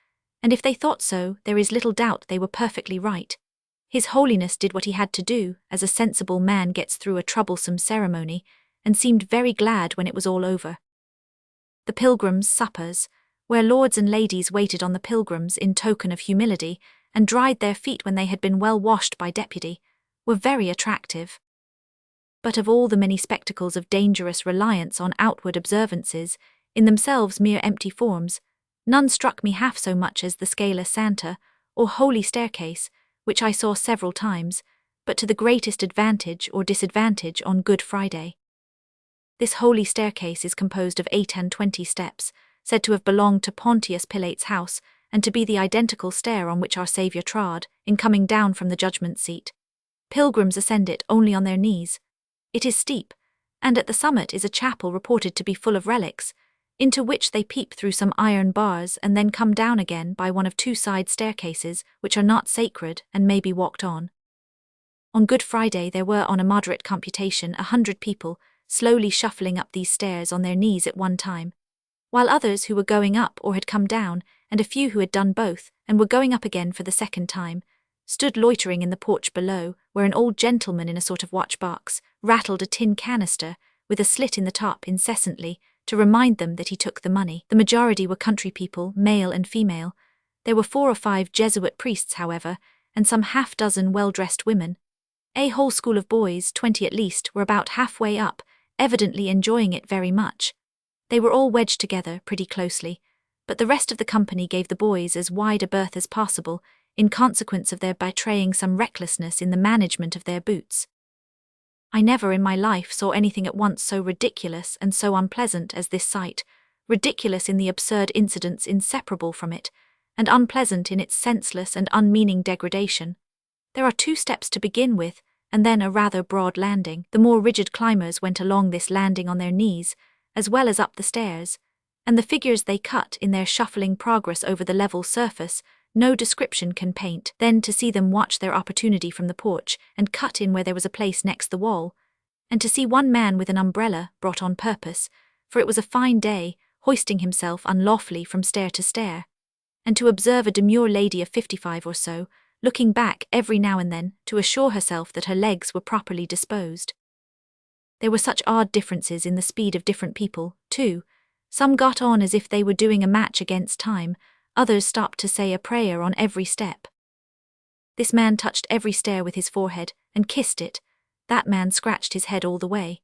and if they thought so, there is little doubt they were perfectly right. His Holiness did what he had to do, as a sensible man gets through a troublesome ceremony, and seemed very glad when it was all over. The pilgrims' suppers, where lords and ladies waited on the pilgrims in token of humility, and dried their feet when they had been well washed by deputy, were very attractive. But of all the many spectacles of dangerous reliance on outward observances, in themselves mere empty forms, none struck me half so much as the Scala Santa, or Holy Staircase, which I saw several times, but to the greatest advantage or disadvantage on Good Friday. This Holy Staircase is composed of 28 steps, said to have belonged to Pontius Pilate's house, and to be the identical stair on which our Saviour trod, in coming down from the judgment seat. Pilgrims ascend it only on their knees. It is steep, and at the summit is a chapel reported to be full of relics, into which they peep through some iron bars and then come down again by one of 2 side staircases, which are not sacred and may be walked on. On Good Friday there were, on a moderate computation, 100 people, slowly shuffling up these stairs on their knees at one time, while others who were going up or had come down, and a few who had done both, and were going up again for the second time, stood loitering in the porch below, where an old gentleman in a sort of watch-box rattled a tin canister, with a slit in the top incessantly, to remind them that he took the money. The majority were country people, male and female. There were 4 or 5 Jesuit priests, however, and some half-dozen well-dressed women. A whole school of boys, 20 at least, were about halfway up, evidently enjoying it very much. They were all wedged together pretty closely, but the rest of the company gave the boys as wide a berth as possible, in consequence of their betraying some recklessness in the management of their boots. I never in my life saw anything at once so ridiculous and so unpleasant as this sight, ridiculous in the absurd incidents inseparable from it, and unpleasant in its senseless and unmeaning degradation. There are 2 steps to begin with, and then a rather broad landing. The more rigid climbers went along this landing on their knees, as well as up the stairs, and the figures they cut in their shuffling progress over the level surface, no description can paint. Then to see them watch their opportunity from the porch, and cut in where there was a place next the wall, and to see one man with an umbrella, brought on purpose, for it was a fine day, hoisting himself unlawfully from stair to stair, and to observe a demure lady of 55 or so, looking back every now and then to assure herself that her legs were properly disposed. There were such odd differences in the speed of different people, too. Some got on as if they were doing a match against time, others stopped to say a prayer on every step. This man touched every stair with his forehead, and kissed it. That man scratched his head all the way.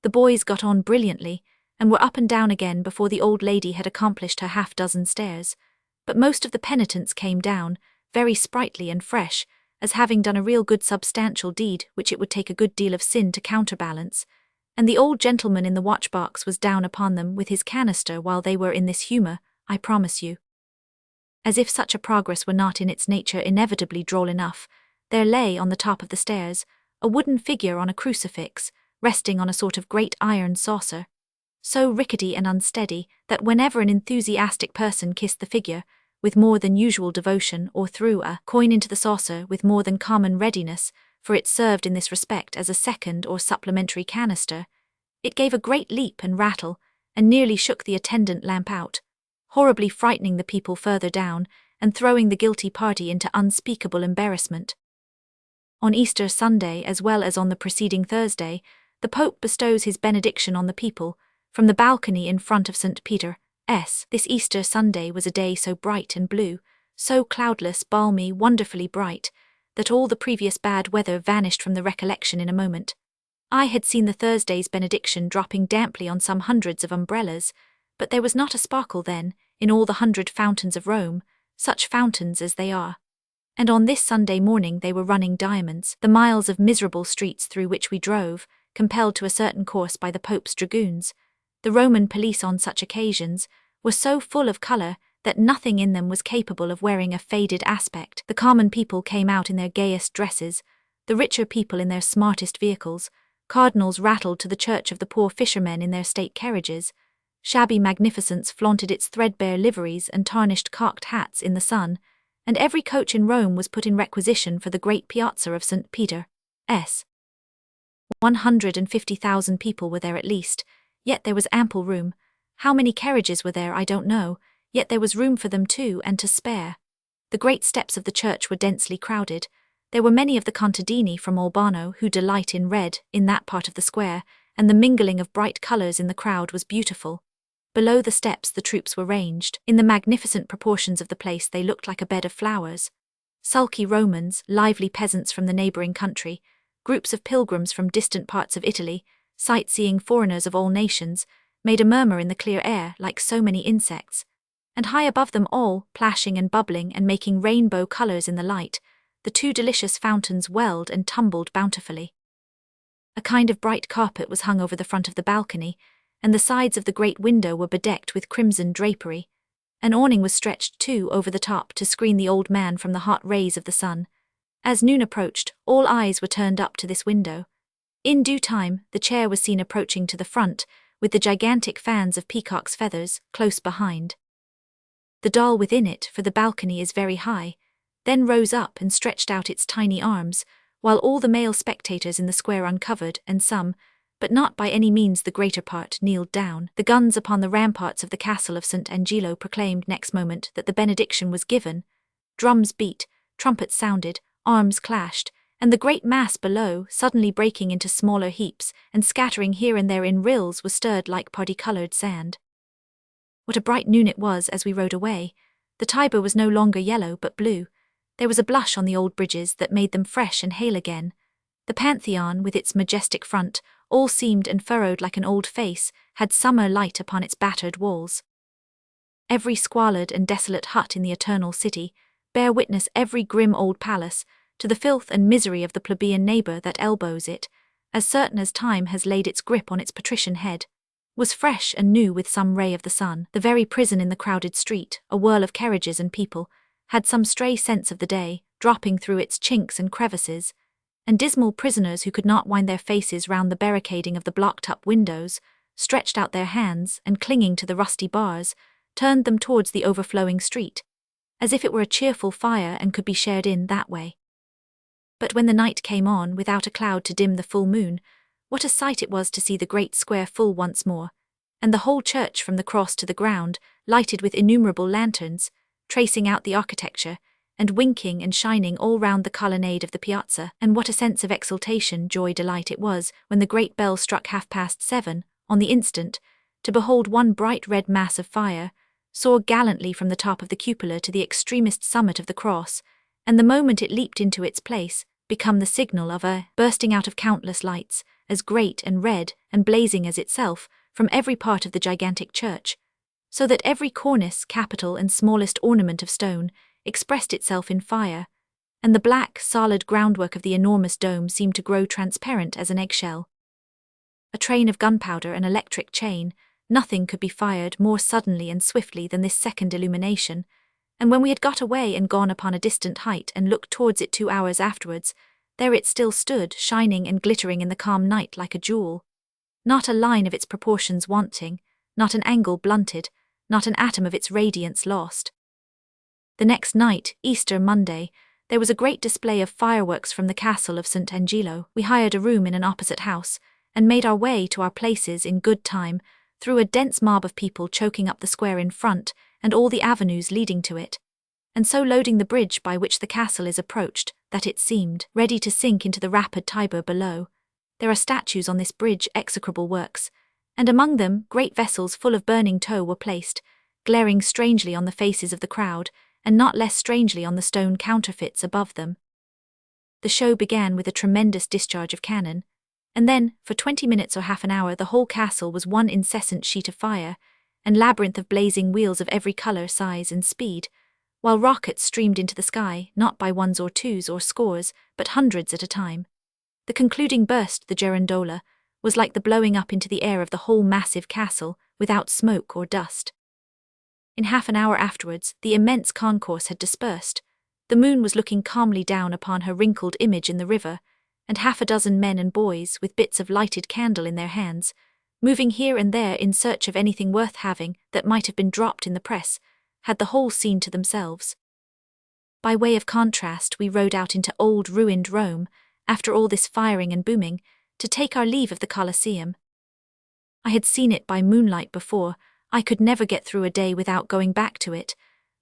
The boys got on brilliantly, and were up and down again before the old lady had accomplished her half-dozen stairs, but most of the penitents came down, very sprightly and fresh, as having done a real good substantial deed which it would take a good deal of sin to counterbalance, and the old gentleman in the watch-box was down upon them with his canister while they were in this humour, I promise you. As if such a progress were not in its nature inevitably droll enough, there lay on the top of the stairs a wooden figure on a crucifix, resting on a sort of great iron saucer, so rickety and unsteady that whenever an enthusiastic person kissed the figure, with more than usual devotion or threw a coin into the saucer with more than common readiness, for it served in this respect as a second or supplementary canister, it gave a great leap and rattle, and nearly shook the attendant lamp out, horribly frightening the people further down, and throwing the guilty party into unspeakable embarrassment. On Easter Sunday, as well as on the preceding Thursday, the Pope bestows his benediction on the people, from the balcony in front of St. Peter's. This Easter Sunday was a day so bright and blue, so cloudless, balmy, wonderfully bright, that all the previous bad weather vanished from the recollection in a moment. I had seen the Thursday's benediction dropping damply on some hundreds of umbrellas, but there was not a sparkle then, in all the 100 fountains of Rome, such fountains as they are. And on this Sunday morning they were running diamonds. The miles of miserable streets through which we drove, compelled to a certain course by the Pope's dragoons, the Roman police on such occasions, were so full of colour that nothing in them was capable of wearing a faded aspect. The common people came out in their gayest dresses, the richer people in their smartest vehicles, cardinals rattled to the church of the poor fishermen in their state carriages, shabby magnificence flaunted its threadbare liveries and tarnished cocked hats in the sun, and every coach in Rome was put in requisition for the great piazza of St. Peter's. 150,000 people were there at least, yet there was ample room. How many carriages were there I don't know, yet there was room for them too and to spare. The great steps of the church were densely crowded. There were many of the contadini from Albano who delight in red in that part of the square, and the mingling of bright colours in the crowd was beautiful. Below the steps the troops were ranged. In the magnificent proportions of the place they looked like a bed of flowers. Sulky Romans, lively peasants from the neighbouring country, groups of pilgrims from distant parts of Italy, sight-seeing foreigners of all nations, made a murmur in the clear air like so many insects. And high above them all, plashing and bubbling and making rainbow colours in the light, the 2 delicious fountains welled and tumbled bountifully. A kind of bright carpet was hung over the front of the balcony, and the sides of the great window were bedecked with crimson drapery. An awning was stretched too over the top to screen the old man from the hot rays of the sun. As noon approached, all eyes were turned up to this window. In due time, the chair was seen approaching to the front, with the gigantic fans of peacock's feathers close behind. The doll within it, for the balcony is very high, then rose up and stretched out its tiny arms, while all the male spectators in the square uncovered, and some, but not by any means the greater part, kneeled down. The guns upon the ramparts of the castle of St. Angelo proclaimed next moment that the benediction was given. Drums beat, trumpets sounded, arms clashed, and the great mass below, suddenly breaking into smaller heaps and scattering here and there in rills, was stirred like party-coloured sand. What a bright noon it was as we rode away! The Tiber was no longer yellow but blue. There was a blush on the old bridges that made them fresh and hale again. The Pantheon, with its majestic front, all seamed and furrowed like an old face, had summer light upon its battered walls. Every squalid and desolate hut in the eternal city, bear witness every grim old palace, to the filth and misery of the plebeian neighbour that elbows it, as certain as time has laid its grip on its patrician head, was fresh and new with some ray of the sun. The very prison in the crowded street, a whirl of carriages and people, had some stray sense of the day, dropping through its chinks and crevices, and dismal prisoners who could not wind their faces round the barricading of the blocked-up windows, stretched out their hands and, clinging to the rusty bars, turned them towards the overflowing street, as if it were a cheerful fire and could be shared in that way. But when the night came on, without a cloud to dim the full moon, what a sight it was to see the great square full once more, and the whole church from the cross to the ground, lighted with innumerable lanterns, tracing out the architecture, and winking and shining all round the colonnade of the piazza. And what a sense of exultation, joy, delight it was, when the great bell struck 7:30, on the instant, to behold one bright red mass of fire, soar gallantly from the top of the cupola to the extremest summit of the cross, and the moment it leaped into its place, become the signal of a bursting out of countless lights, as great and red and blazing as itself, from every part of the gigantic church, so that every cornice, capital, and smallest ornament of stone expressed itself in fire, and the black, solid groundwork of the enormous dome seemed to grow transparent as an eggshell. A train of gunpowder, an electric chain, nothing could be fired more suddenly and swiftly than this second illumination, and when we had got away and gone upon a distant height and looked towards it 2 hours afterwards, there it still stood, shining and glittering in the calm night like a jewel. Not a line of its proportions wanting, not an angle blunted, not an atom of its radiance lost. The next night, Easter Monday, there was a great display of fireworks from the castle of St. Angelo. We hired a room in an opposite house, and made our way to our places in good time, through a dense mob of people choking up the square in front and all the avenues leading to it, and so loading the bridge by which the castle is approached, that it seemed ready to sink into the rapid Tiber below. There are statues on this bridge, execrable works, and among them great vessels full of burning tow were placed, glaring strangely on the faces of the crowd, and not less strangely on the stone counterfeits above them. The show began with a tremendous discharge of cannon, and then, for 20 minutes or half an hour, the whole castle was one incessant sheet of fire, and labyrinth of blazing wheels of every colour, size, and speed, while rockets streamed into the sky, not by ones or twos or scores, but hundreds at a time. The concluding burst, the girandola, was like the blowing up into the air of the whole massive castle, without smoke or dust. In half an hour afterwards, the immense concourse had dispersed. The moon was looking calmly down upon her wrinkled image in the river, and half a dozen men and boys, with bits of lighted candle in their hands, moving here and there in search of anything worth having that might have been dropped in the press, had the whole scene to themselves. By way of contrast, we rode out into old ruined Rome, after all this firing and booming, to take our leave of the Colosseum. I had seen it by moonlight before. I could never get through a day without going back to it,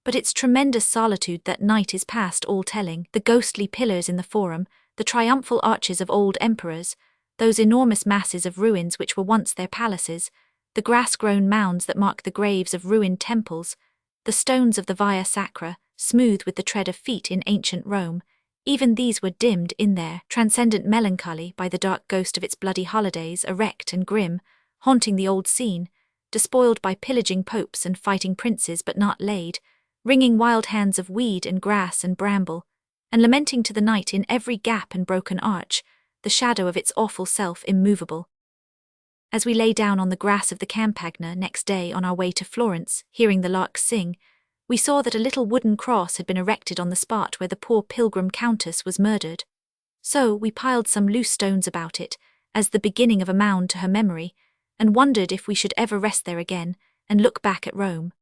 but its tremendous solitude that night is past all telling. The ghostly pillars in the Forum, the triumphal arches of old emperors, those enormous masses of ruins which were once their palaces, the grass-grown mounds that mark the graves of ruined temples, the stones of the Via Sacra, smooth with the tread of feet in ancient Rome, even these were dimmed in their transcendent melancholy by the dark ghost of its bloody holidays, erect and grim, haunting the old scene, despoiled by pillaging popes and fighting princes but not laid, wringing wild hands of weed and grass and bramble, and lamenting to the night in every gap and broken arch, the shadow of its awful self immovable. As we lay down on the grass of the Campagna next day on our way to Florence, hearing the larks sing, we saw that a little wooden cross had been erected on the spot where the poor pilgrim countess was murdered. So we piled some loose stones about it, as the beginning of a mound to her memory, and wondered if we should ever rest there again and look back at Rome.